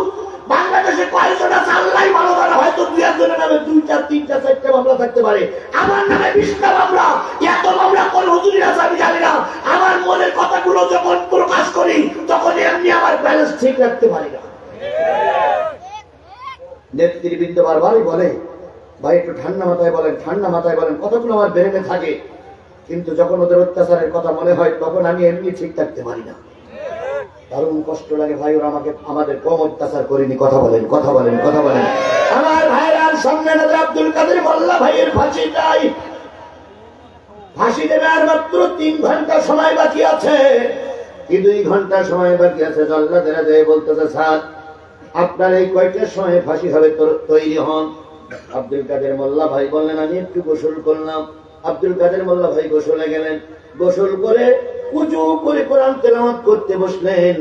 বাংলাদেশে কয়েকজন আছে আল্লাহই ভালো জানে। হয়তো 2-1 নামে 2-4, 3-4, 4টে মামলা থাকতে পারে, আমার নামে 20টা মামলা। এত মামলা কোন হুজুরের আছে আমি জানি না। আমার মনের কথাগুলো যখন প্রকাশ করি তখন এমনি আমার ব্যালেন্স ঠিক রাখতে পারি না। নেতৃবৃন্দ বারবারই বলে, ভাই একটু ঠান্ডা মাথায় বলেন, ঠান্ডা মাথায় বলেন। কথাগুলো আমার ব্রেনে থাকে, কিন্তু যখন ওদের অত্যাচারের কথা মনে হয় তখন আমি এমনি ঠিক থাকতে পারি না। দারুণ কষ্ট লাগে ভাই, ওরা আমাদের কম অত্যাচার করেনি। কথা বলেন, কথা বলেন, কথা বলেন। আমার ভাইরার সামনে আব্দুল কাদের মোল্লা ভাইয়ের ফাঁসি চাই। ফাঁসি দেবে আর মাত্র 3 ঘন্টা সময় বাকি আছে, কি 2 ঘন্টা সময় বাকি আছে। জল্লাদেরা যায় বলতেছে, স্যার আপনার এই কয়টার সময় ফাঁসি হবে, তৈরি হন। আব্দুল কাদের মোল্লা ভাই বললেন, আমি একটু গোসল করলাম। আব্দুল কাদের মোল্লা ভাই গোসলে গেলেন, গোসল করে উজু করে কোরআন তেলাওয়াত করতে বসলেন।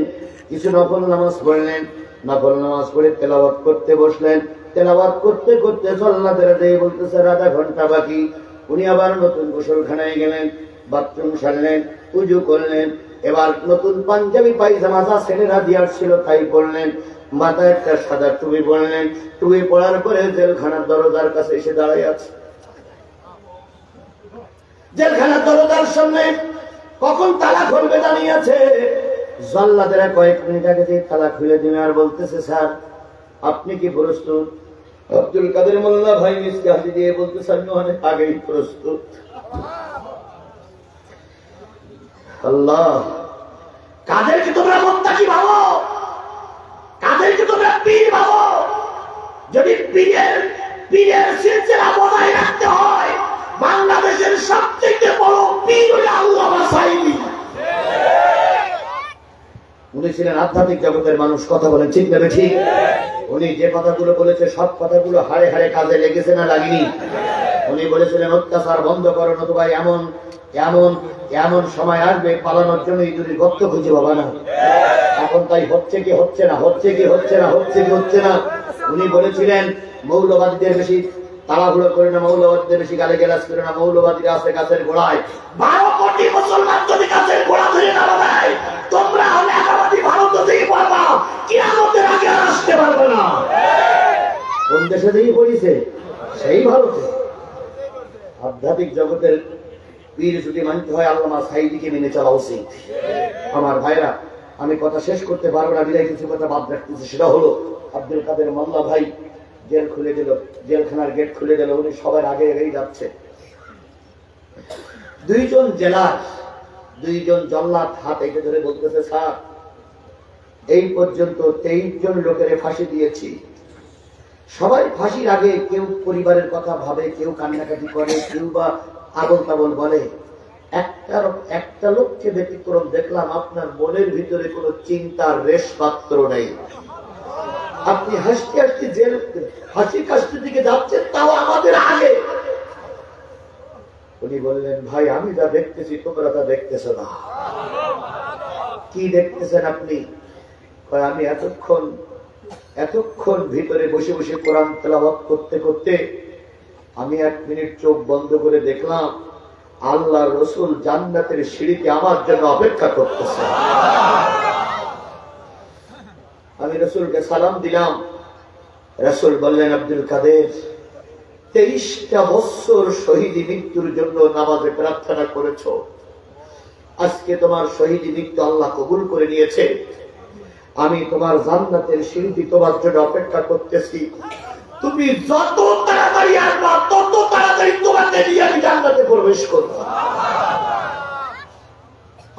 কিছু নফল নামাজ পড়লেন, নফল নামাজ পড়ে তেলাওয়াত করতে বসলেন। তেলাওয়াত করতে করতে জল্লাদেরা যায় বলতেছে, 1/2 ঘন্টা বাকি। উনি আবার নতুন গোসলখানায় গেলেন, বাথরুম সারলেন, উজু করলেন। এবার নতুন পাঞ্জাবি পায়জামা যা ছেলেরা দিয়ার ছিল তাই পড়লেন, মাথায় একটা সাদা টুপি পড়লেন। টুপি পড়ার পরে জেলখানার দরজার কাছে এসে দাঁড়ায় আছে। জেলখানার দরজার সামনে কখন তালা খুলবে দাঁড়িয়ে আছে। জল্লাদেরা কয়েক মিনিট আগে যে তালা খুলে দিবে আর বলতেছে, স্যার আপনি কি প্রস্তুত? আব্দুল কাদের মোল্লা ভাই মিসকে হাসি দিয়ে বলতেছে, আমি অনেক আগেই প্রস্তুত। আল্লাহ, কাদেরকে তোমরা মুত্তাকি ভাবো, কাদেরকে তোমরা পীর ভাবো? যদি পীরের সিলসিলা বজায় রাখতে হয় বাংলাদেশের সবচেয়ে বড় পীর হলো আল্লামা সাঈদী। উনি ছিলেন আধ্যাত্মিক জগতের মানুষ। কথা বলেন ঠিক না ঠিক? উনি যে কথাগুলো বলেছে সব কথাগুলো হাড়ে হাড়ে কাজে লেগেছে না লাগেনি? উনি বলেছিলেন অত্যাচার বন্ধ করো, নতুবা এমন এমন এমন সময় আসবে পালানোর জন্য ইঁদুরের গর্ত খুঁজে পাবা না। এখন তাই হচ্ছে কি হচ্ছে না, হচ্ছে কি হচ্ছে না, হচ্ছে কি হচ্ছে না। উনি বলেছিলেন মৌলবাদীদের বেশি তাড়াহুড়ো করে না, মৌলবাদীদের বেশি গালে গেলাস করে না, মৌলবাদীরা আছে গাছের গোড়ায়। 12 কোটি মুসলমান যদি গাছের গোড়া ধরে না দেয়, তোমরা হলে একাবাদী ভারত থেকে পারবা, কিয়ামতের আগে আর আসতে পারবে না। কোন দেশে দিয়ে পড়িছে? সেই ভারতে। আধ্যাত্মিক জগতের পীর যদি মানতে হয় আল্লামা সাঈদীকে মেনে চলা উচিত। আমার ভাইরা, আমি কথা শেষ করতে পারবো না, বিদায় কিছু কথা বাদ রাখতেছি। সেটা হলো আব্দুল কাদের মোল্লা ভাই জেল খুলে দিল, জেলখানার গেট খুলে দিল। উনি সবার আগে এগিয়ে যাচ্ছে। 2 জন জেলার 2 জন জল্লাদ হাত এঁকে ধরে বলতেছে, স্যার এই পর্যন্ত 23 জন লোকের ফাঁসি দিয়েছি। সবাই ফাঁসির আগে কেউ পরিবারের কথা ভাবে, কেউ কান্নাকাটি করে, কেউ বা আবল তাবল বলে। একটা লোককে ব্যতিক্রম দেখলাম, আপনার মনের ভিতরে কোনো চিন্তার রেশ পাত্র নেই। আপনি হাসতে হাসতে জেল হাসি কাশতে দিকে যাচ্ছেন, তাও আমাদের আগে। উনি বললেন, ভাই আমি যা দেখতেছি তোমরা তা দেখতেছ না। কি দেখতেছেন আপনি? আমি এতক্ষণ ভিতরে বসে বসে কোরআন তেলাওয়াত করতে করতে আমি 1 মিনিট চোখ বন্ধ করে দেখলাম আল্লাহ রসুল জান্নাতের সিঁড়িতে আমার জন্য অপেক্ষা করতেছে। আমি রসুলকে সালাম দিলাম। রসুল বললেন, আব্দুল কাদের 23টা বছর শহীদি মৃত্যুর জন্য নামাজে প্রার্থনা করেছো, আজকে তোমার শহীদি মৃত্যু আল্লাহ কবুল করে নিয়েছে। আমি তোমার জান্নাতের সিঁড়িতে তোমার জন্য অপেক্ষা করতেছি। তুমি যত তাড়াতাড়ি আসবা তত তাড়াতাড়ি তোমাকে নিয়ে আমি জান্নাতে প্রবেশ করব।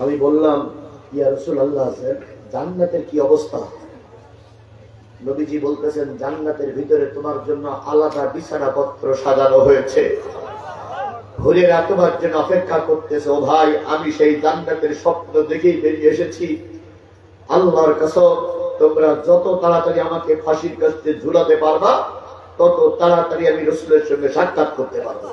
আমি বললাম, ইয়া রাসূলুল্লাহ, জান্নাতের কি অবস্থা? নবীজি বলতেছেন, জান্নাতের ভিতরে তোমার জন্য আলাদা বিছানাপত্র সাজানো হয়েছে, হুরেরা তোমার জন্য অপেক্ষা করতেছে। ও ভাই, আমি সেই জান্নাতের স্বপ্ন দেখেই বেরিয়ে এসেছি। আল্লাহর কসম, তোমরা যত তাড়াতাড়ি আমাকে ফাঁসির কাছে ঝুলাতে পারবা তত তাড়াতাড়ি আমি রাসূলের সঙ্গে সাক্ষাৎ করতে পারবো।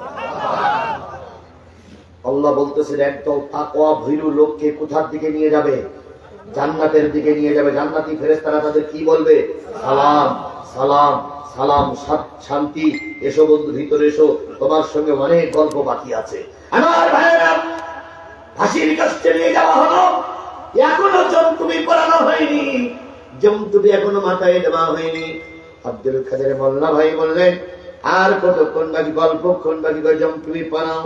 আল্লাহ বলতেছেন, একদল তাকওয়া ভীরু লোককে কোথার দিকে নিয়ে যাবে? জান্নাতের দিকে নিয়ে যাবে। জান্নাতি ফেরেশতারা তাদের কি বলবে? সালাম সালাম সালাম, শান্তি, এসো বন্ধু, ভিতরে এসো, তোমার সঙ্গে অনেক গল্প বাকি আছে। আমার ভাইয়েরা, ফাঁসির কাছে নিয়ে যাওয়া হলো, এখনো জমটুবি পরানো হয়নি, জমটুবি এখনো মাথায় দেওয়া হয়নি। আব্দুল কাদের মোল্লা ভাই বললেন, আর কতক্ষণ বাকি, গল্পক্ষণ বাকি, জমটুবি পরাও।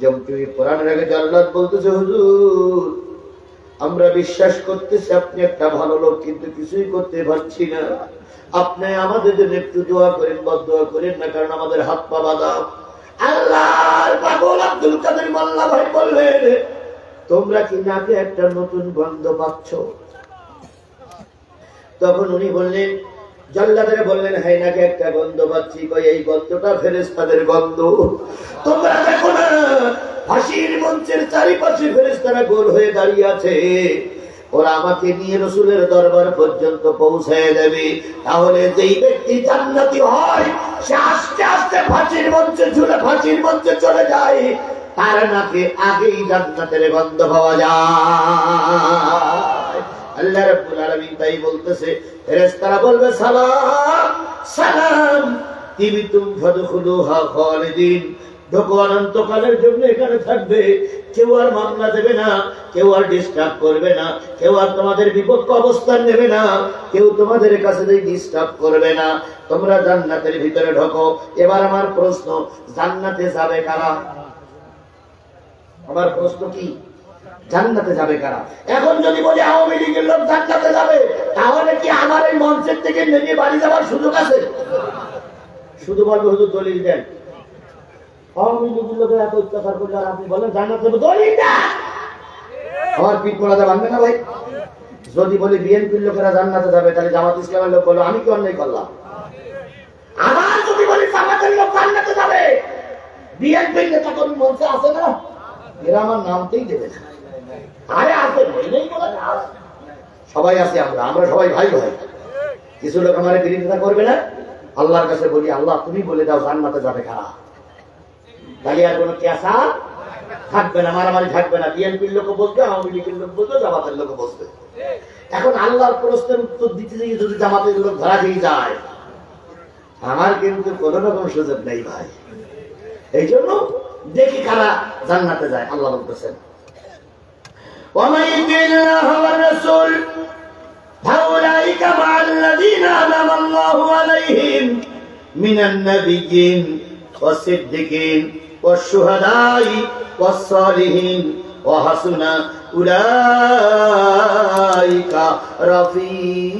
জমটুবি পরানোর আগে জাল্লাদ বলতেছে, হুজুর আমরা বিশ্বাস করতেছি আপনি একটা ভালো লোক, কিন্তু কিছুই করতে পারছি না। আপনি আমাদের জন্য একটু দোয়া করেন, বদদোয়া করেন না, কারণ আমাদের হাত পা বাঁধা। আল্লাহর পাগল আব্দুল কাদের মোল্লা ভাই বললেন, তোমরা কি নাকে একটা নতুন গন্ধ পাচ্ছ? তখন উনি বললেন, জল্লাদের বললেন, হ্যাঁ নাকে একটা গন্ধ পাচ্ছি। কই, এই গন্ধটা ফেরেশতাদের গন্ধ। তোমরা দেখো না, ফাঁসির মঞ্চের চারিপাশে ফেরেশতারা গোল হয়ে দাঁড়িয়ে আছে, ওরা আমাকে নিয়ে রাসূলের দরবার পর্যন্ত পৌঁছায় দেবে। তাহলে যেই ব্যক্তি জান্নাতি হয়, সে আস্তে আস্তে ফাঁসির মঞ্চে চলে যায়, তার নাকে আগেই জান্নাতের গন্ধ পাওয়া যায়। আল্লাহ রাব্বুল আলামিন তাই বলতেছে, ফেরেশতারা বলবে, সালাম সালাম তিবতুম ফাদখুলুহা খালিদিন, ঢোকো, অনন্তকালের জন্য এখানে থাকবে। কেউ আর মামলা দেবে না, কেউ আর ডিস্টার্ব করবে না, কেউ আর তোমাদের বিপক্ষ অবস্থান নেবে না, কেউ তোমাদের কাছে ডিস্টার্ব করবে না। তোমরা জান্নাতের ভিতরে ঢোকো। এবার আমার প্রশ্ন, জান্নাতে যাবে কারা? আমার প্রশ্ন কি, জান্নাতে যাবে কারা? এখন যদি বলি আওয়ামী লীগের লোক জান্নাতে যাবে, তাহলে কি আমার এই মঞ্চের থেকে নেমে বাড়ি যাওয়ার সুযোগ আছে? শুধু বলবে হুজুর দলিল দেন। আওয়ামী লীগের লোকের এত অত্যাচার করলে আর আপনি বলেন জান্নাতে যাবে, দলিল দেন। আমার পিঠ পড়াতে পারবে না ভাই। যদি বলি বিএনপির লোকেরা জান্নাতে যাবে, তাহলে জামাত ইসলামের লোক বললো আমি কি অন্যায় করলাম? আবার যদি বলি জামাতের লোক জান্নাতে যাবে, বিএনপির নেতা কর্মী মঞ্চে আছে না, এরা আমার নামতেই দেবে না। আরে আছে বললেই বলে না, সবাই আছে, আমরা সবাই ভাই ভাই। কিছু লোক আমার বিরোধিতা করবে না, আল্লাহর কাছে বলি আল্লাহ তুমি বলে দাও জান্নাতে যাবে কারা, তাহলে আর কোনো কেসা থাকবে না, মারামারি থাকবে না। বিএনপির লোক বলবে, আওয়ামী লীগের লোক বলবে, জামাতের লোক বলবে। এখন আল্লাহর প্রশ্নের উত্তর দিতে গিয়ে যদি জামাতের লোক ধরা দিয়ে যায়, আমার কিন্তু কোনো রকম সুযোগ নেই ভাই। এই জন্য দেখি কারা জান্নাতে যায়। আল্লাহ বলতেছেন ومن يطع الله والرسول فأولئك مع الذين أنعم الله عليهم من النبيين والصديقين والشهداء والصالحين وحسن أولئك رفيقا।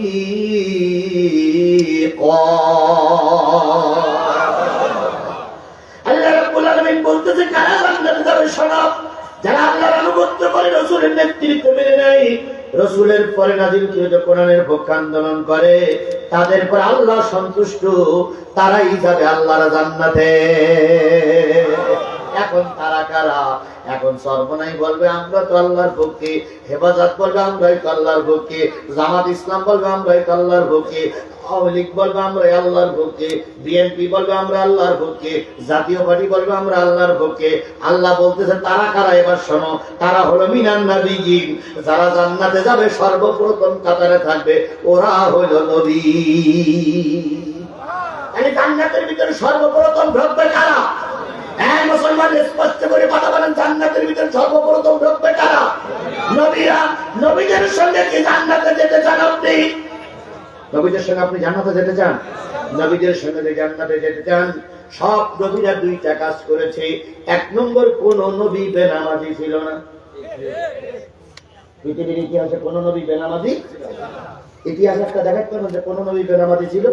আল্লাহ রাব্বুল আলামিন বলতেছে কারা জান্নাতে যাবে শোনো, যারা আল্লাহর আনুগত্য করে, রাসূলের নেতৃত্ব মেনে নেয়, রাসূলের পরে নাযিলকৃত কোরআনের পক্ষে আন্দোলন করে, তাদের পর আল্লাহ সন্তুষ্ট, তারাই যাবে আল্লাহর জান্নাতে। এখন তারা কারা? এখন সর্বনাই বলবে আমরা তো আল্লাহর পক্ষে, হেফাজত বলবে আমরাই তো আল্লাহর পক্ষে, জামাত ইসলাম বলবে আমরাই তো আল্লাহর পক্ষে, আওয়ামী লীগ বলবে আমরা আল্লাহর পক্ষে, বিএনপি বলবে আমরা আল্লাহর পক্ষে, জাতীয় পার্টি বলবে আমরা আল্লাহর পক্ষে। আল্লাহ বলতেছেন তারা কারা? এবার শোনো, তারা হলো মিনান নাবিয়িন, যারা জান্নাতে যাবে সর্বপ্রথম কাতারে থাকবে ওরা হলো নবী। মানে জান্নাতের ভিতরে সর্বপ্রথম ঢুকবে কারা? হ্যাঁ মুসলমান, স্পষ্ট করে কথা বলেন, জান্নাতের ভিতরে সর্বপ্রথম ঢুকবে কারা? নবীরা। নবীদের সঙ্গে কি জান্নাতে যেতে চান আপনি? নবীদের সঙ্গে আপনি জান্নাতে যেতে চান? নবীদের সঙ্গে জান্নাতে যেতে চান, সব নবীরা দুইটা কাজ করেছে। এক নম্বর, কোন নবী বেনামাজি ছিল না। পৃথিবীর ইতিহাসে কোন নবী বেনামাজি, ইতিহাস একটা দেখাতে পারবেন যে কোন নবী বেনামাজি ছিল?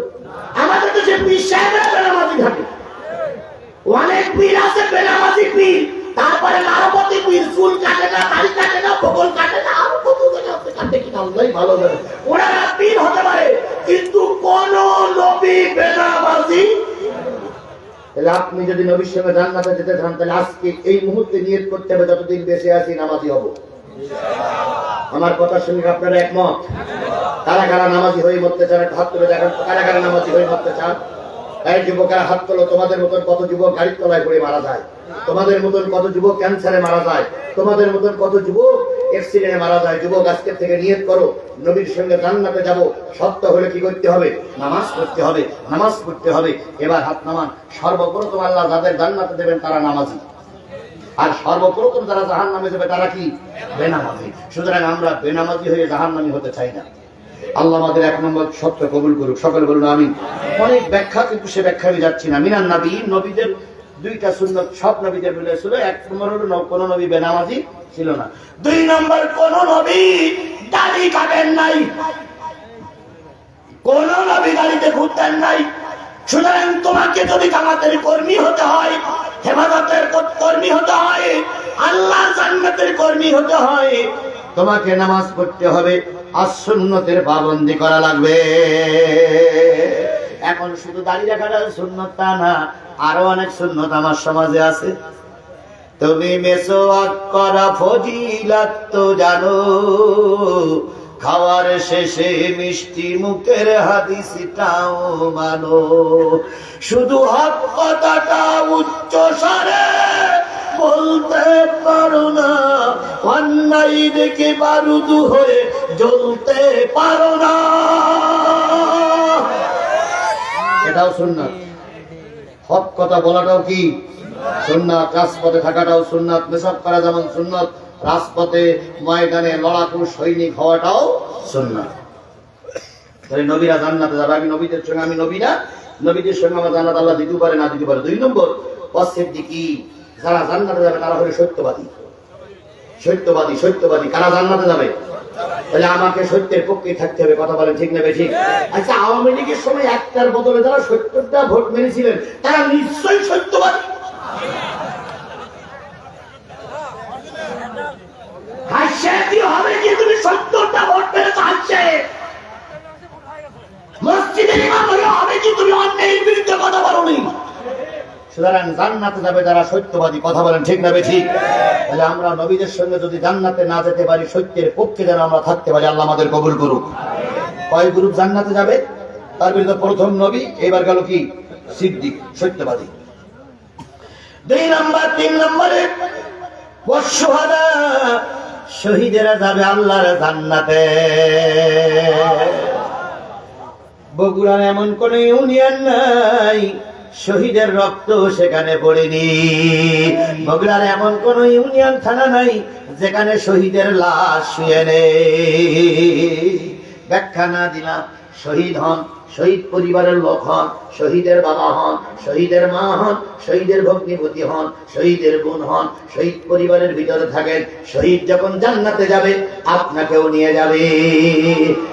আমাদের দেশে পীর সাহেবরা বেনামাজি থাকে, অনেক পীর আছে বেনামাজি পীর, তারপরে নারপতি পীর, চুল কাটে না, দাড়ি কাটে না, বগল কাটে না, আরো কত কাটে কিনা আল্লাহই ভালো জানে। ওনারা পীর হতে পারে, কিন্তু কোন নবী বেনামাজি। তাহলে আপনি যদি নবীর সঙ্গে জান্নাতে যেতে চান, তাহলে আজকে এই মুহূর্তে নিয়ত করতে হবে যতদিন বেঁচে আছি নামাজি হব। আমার কথার সঙ্গে আপনারা একমত? কারা কারা নামাজি হয়ে মরতে চান হাত তুলে দেখেন, কারা কারা নামাজি হয়ে মরতে চান? এই যুবকেরা হাত তোলো। তোমাদের মতন কত যুবক গাড়ির তলায় পড়ে মারা যায়, তোমাদের মতন কত যুবক ক্যান্সারে মারা যায়, তোমাদের মতন কত যুবক অ্যাক্সিডেন্টে মারা যায়। যুবক আজকে থেকে নিয়ত করো নবীর সঙ্গে জান্নাতে যাব। সত্য হলে কি করতে হবে? নামাজ পড়তে হবে, নামাজ পড়তে হবে। এবার হাত নামান। সর্বপ্রথম আল্লাহ যাদের জান্নাতে দেবেন তারা নামাজি, আর সর্বপ্রথম যারা জাহান্নামে যাবে তারা কি? বেনামাজি। সুতরাং আমরা বেনামাজি হয়ে জাহান্নামী হতে চাই না। আল্লাহ আমাদের এক নম্বর সত্য কবুল করুক, সকলে বলুন আমিন। অনেক ব্যাখ্যা, কিন্তু সে ব্যাখ্যা আমি যাচ্ছি না। মিনান নাবিয়িন, নবীদের দুইটা সুন্নাত সব নবীদের মিলে ছিল। এক নম্বর হলো কোন নবী বেনামাজি ছিল না। দুই নম্বর, কোন নবী দাড়ি কাটেন নাই, কোন নবী দাড়িতে ঘুরতেন নাই। সুতরাং তোমাকে যদি জামাতের কর্মী হতে হয়, হেফাজতের কর্মী হতে হয়, আল্লাহর জান্নাতের কর্মী হতে হয়, তোমাকে নামাজ পড়তে হবে, আর সুন্নতের পাবন্দি করা লাগবে। এখন শুধু দাড়ি রাখাটা সুন্নত তা না, আরো অনেক সুন্নত আমার সমাজে আছে। তুমি মেসওয়াক করা ফজিলত তো জানো, খাওয়ার শেষে মিষ্টি মুখের হাদিসটাও মানো। শুধু হক কথাটা উচ্চ স্বরে বলতে পারো না, অন্যায় দেখে বারুদ হয়ে জ্বলতে পারো না। এটাও সুন্নাত। হক কথা বলাটাও কি সুন্নাত, রাজপথে থাকাটাও সুন্নাত, মেসওয়াক করা যেমন সুন্নাত, রাজপথে ময়দানে লড়াকু সৈনিক হওয়াটাও সুন্নাত। তাহলে নবীরা জান্নাতে যাবে। আমি নবীদের সঙ্গে, আমি নবী না, নবীদের সঙ্গে আমার জান্নাত আল্লাহ দিতে পারে না দিতে পারে। দুই নম্বর, ওয়াসিদ্দিকি, যারা জান্নাতে যাবে তারা হলো সত্যবাদী। সত্যবাদী, সত্যবাদী কারা জান্নাতে যাবে? তাহলে আমাকে সত্যের পক্ষে থাকতে হবে। কথা বলেন ঠিক না বেশি? আচ্ছা, আওয়ামী লীগের সময় একটার বদলে যারা ৭০টা ভোট মেরেছিলেন তারা নিশ্চয়ই সত্যবাদী। হাসে কি হবে যে তুমি ৭০টা ভোট পেয়েছ? হাসে মসজিদের ইমাম হলে হবে কি তুমি অন্যায়ের বিরুদ্ধে কথা বলোনি? সুতরাং জান্নাতে যাবে যারা সত্যবাদী, কথা বলেন ঠিক না ঠিক? তাহলে আমরা নবীদের সঙ্গে যদি জান্নাতে না যেতে পারি, সত্যের পক্ষে যেন আমরা থাকতে পারি, আল্লাহ আমাদের কবুল করুক। কয় গ্রুপ জান্নাতে যাবে? তার ভিতরে প্রথম নবী, এবার গেল কি সিদ্দিক, সত্যবাদী। 2 নম্বর 3 নম্বরে ওয়াসশুহাদা, শহীদেরা যাবে আল্লাহর জান্নাতে। বগুড়ার এমন কোন ইউনিয়ন নাই শহীদের রক্ত সেখানে পড়েনি। বগুড়ার এমন কোন ইউনিয়ন থানা নাই যেখানে শহীদের লাশ শুয়ে নেই। ব্যাখ্যা না দিলাম, শহীদ হন, শহীদ পরিবারের লোক হন, শহীদের বাবা হন, শহীদের মা হন, শহীদের ভগ্নিপতি হন, শহীদের বোন হন, শহীদ পরিবারের ভিতরে থাকেন, শহীদ যখন জান্নাতে যাবে আপনাকেও নিয়ে যাবে।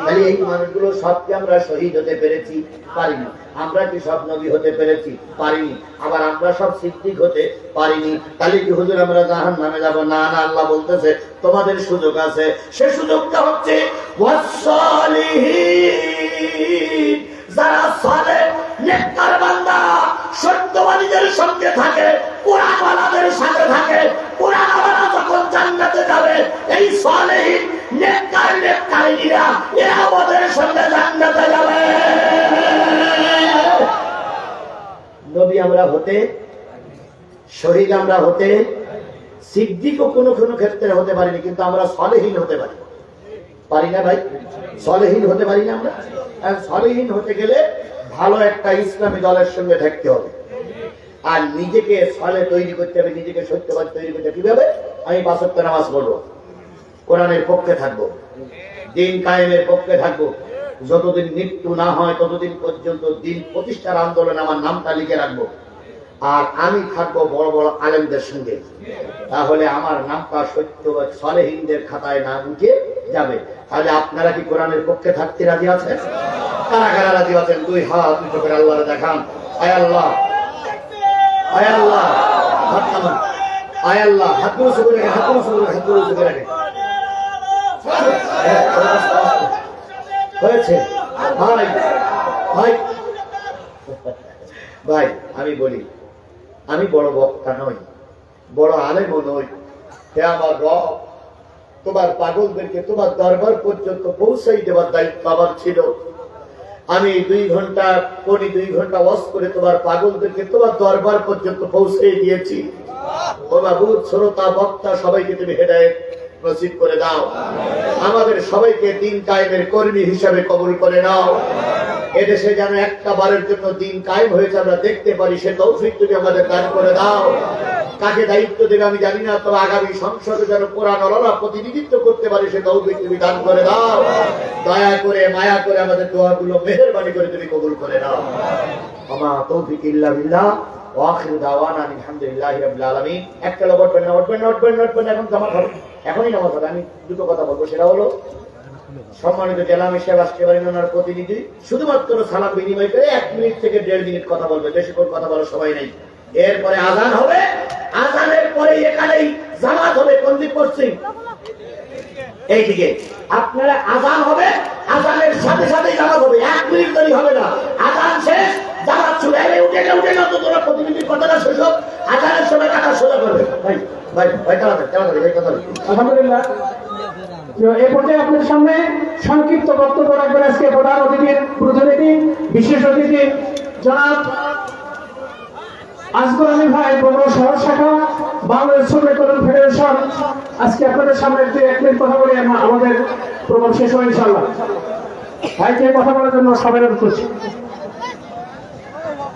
তাহলে এই মানুষগুলো সবকে আমরা শহীদ হতে পেরেছি? পারিনি। আমরা কি সব নবী হতে পেরেছি? পারিনি। আবার আমরা সব সিদ্দিক হতে পারিনি। তাহলে কি হুজুর আমরা জাহান্নামে যাব? না না, আল্লাহ বলতেছে তোমাদের সুযোগ আছে। সে সুযোগটা হচ্ছে ওয়াসসালিহিন, যারা সালেহ নেককার বান্দা সত্যবাদীদের সঙ্গে থাকে, কোরআনওয়ালাদের সাথে থাকে। কোরআনওয়ালা যখন জান্নাতে যাবে, এই সালেহীন নেককারীরা এরা আমাদের সঙ্গে জান্নাতে যাবে। নবী আমরা হতে, শহীদ আমরা হতে, সিদ্দিকও কোনো কোনো ক্ষেত্রে হতে পারিনি, কিন্তু আমরা সালেহীন হতে পারি। পারি না ভাই? সালেহীন হতে পারি না আমরা? আর সালেহীন হতে গেলে ভালো একটা ইসলামী দলের সঙ্গে থাকতে হবে, আর নিজেকে সালেহ তৈরি করতে হবে, নিজেকে সত্যবাদী তৈরি করতে হবে। কিভাবে? আমি 5 ওয়াক্ত নামাজ পড়বো, কোরআনের পক্ষে থাকবো, দিন কায়েমের পক্ষে থাকবো, যতদিন মৃত্যু না হয় ততদিন পর্যন্ত দিন প্রতিষ্ঠার আন্দোলনে আমার নামটা লিখে রাখবো। আর আমি থাকবো বড় বড় আলেমদের সঙ্গে, তাহলে আমার নামটা সত্যবাদী সালেহীনদের খাতায় নাম উঠে যাবে। তাহলে আপনারা কি কোরআনের পক্ষে থাকতে রাজি আছেন? কারা কারা রাজি আছেন? 2 হাত উঁচু করে আল্লাহরে দেখান। আয় আল্লাহ, আয় আল্লাহ, হাত নামান। আয় আল্লাহ, হাতগুলো উঁচু করে রাখেন, হাতগুলো উঁচু করে রাখেন, হাতগুলো উঁচু করে রাখেন। হয়েছে ভাই? ভাই ভাই আমি বলি, আমি বড় বক্তা নই, বড় আলেমও নই। হে আমার রব, তোমার পাগলদেরকে তোমার দরবার পর্যন্ত পৌঁছাই দেওয়ার দায়িত্ব আমার ছিল। আমি 2 ঘন্টা পরি 2 ঘন্টা ওয়াজ করে তোমার পাগলদেরকে তোমার দরবার পর্যন্ত পৌঁছে দিয়েছি। ও বাবু, শ্রোতা বক্তা সবাইকে তুমি হেদায়েত নসিব করে দাও। আমাদের সবাইকে দিন কায়েমের কর্মী হিসাবে কবুল করে নাও। এদেশে যেন একটা বারের জন্য দিন কায়েম হয়েছে আমরা দেখতে পারি, সে তৌফিক তুমি আমাদের দান করে দাও। কাকে দায়িত্ব দেবে আমি জানি না, তবে আগামী সংসদে যেন কোরআনওয়ালারা প্রতিনিধিত্ব করতে পারে, সে তৌফিক তুমি দান করে দাও। দয়া করে মায়া করে আমাদের দোয়াগুলো মেহেরবানি করে তুমি কবুল করে নাও। আমা তৌফিক ইল্লা বিল্লাহ ওয়া আখিরু দাওয়ানা আলহামদুলিল্লাহি রাব্বিল আলামিন। একটা লোক উঠবেন না, উঠবেন না, উঠবেন না, উঠবেন না, এখন জামাত হবে, এখনই নামাজ হবে। আমি দুটো কথা বলবো, সেটা হলো সম্মানিত জেলা মিশা রাষ্ট্রীয় বাড়ির প্রতিনিধি শুধুমাত্র সালাম বিনিময় করে 1 মিনিট থেকে 1.5 মিনিট কথা বলবে, বেশিক্ষণ কথা বলার সময় নেই। এরপরে আজান হবে, আজানের পরে এখানেই জামাত হবে। কোন দিক পশ্চিম? এইদিকে। আপনারা আজান হবে, আজানের সাথে সাথে জামাত হবে, 1 মিনিট দেরি হবে না। আজান শেষ, জামাত শুরু হবে। উঠে না তো তোমরা প্রতিনিধির কথাটা শেষ হোক, আজানের সময় কাটা সোজা করবে। ভাই ভাই ভাই আলহামদুলিল্লাহ, এ পর্যায়ে আপনাদের সামনে সংক্ষিপ্ত বক্তব্য রাখবেন আজকে প্রধান অতিথির প্রতিনিধি, বিশেষ অতিথি জনাব আজগর আলী ভাই, বগুড়া শহর শাখা, বাংলাদেশ শ্রমিক কল্যাণ ফেডারেশন। আজকে আপনাদের সামনে একটু 1 মিনিট কথা বলে আমাদের প্রোগ্রাম শেষ হয় ইনশাআল্লাহ। ভাইকে কথা বলার জন্য সবাই অনুরোধ করছি।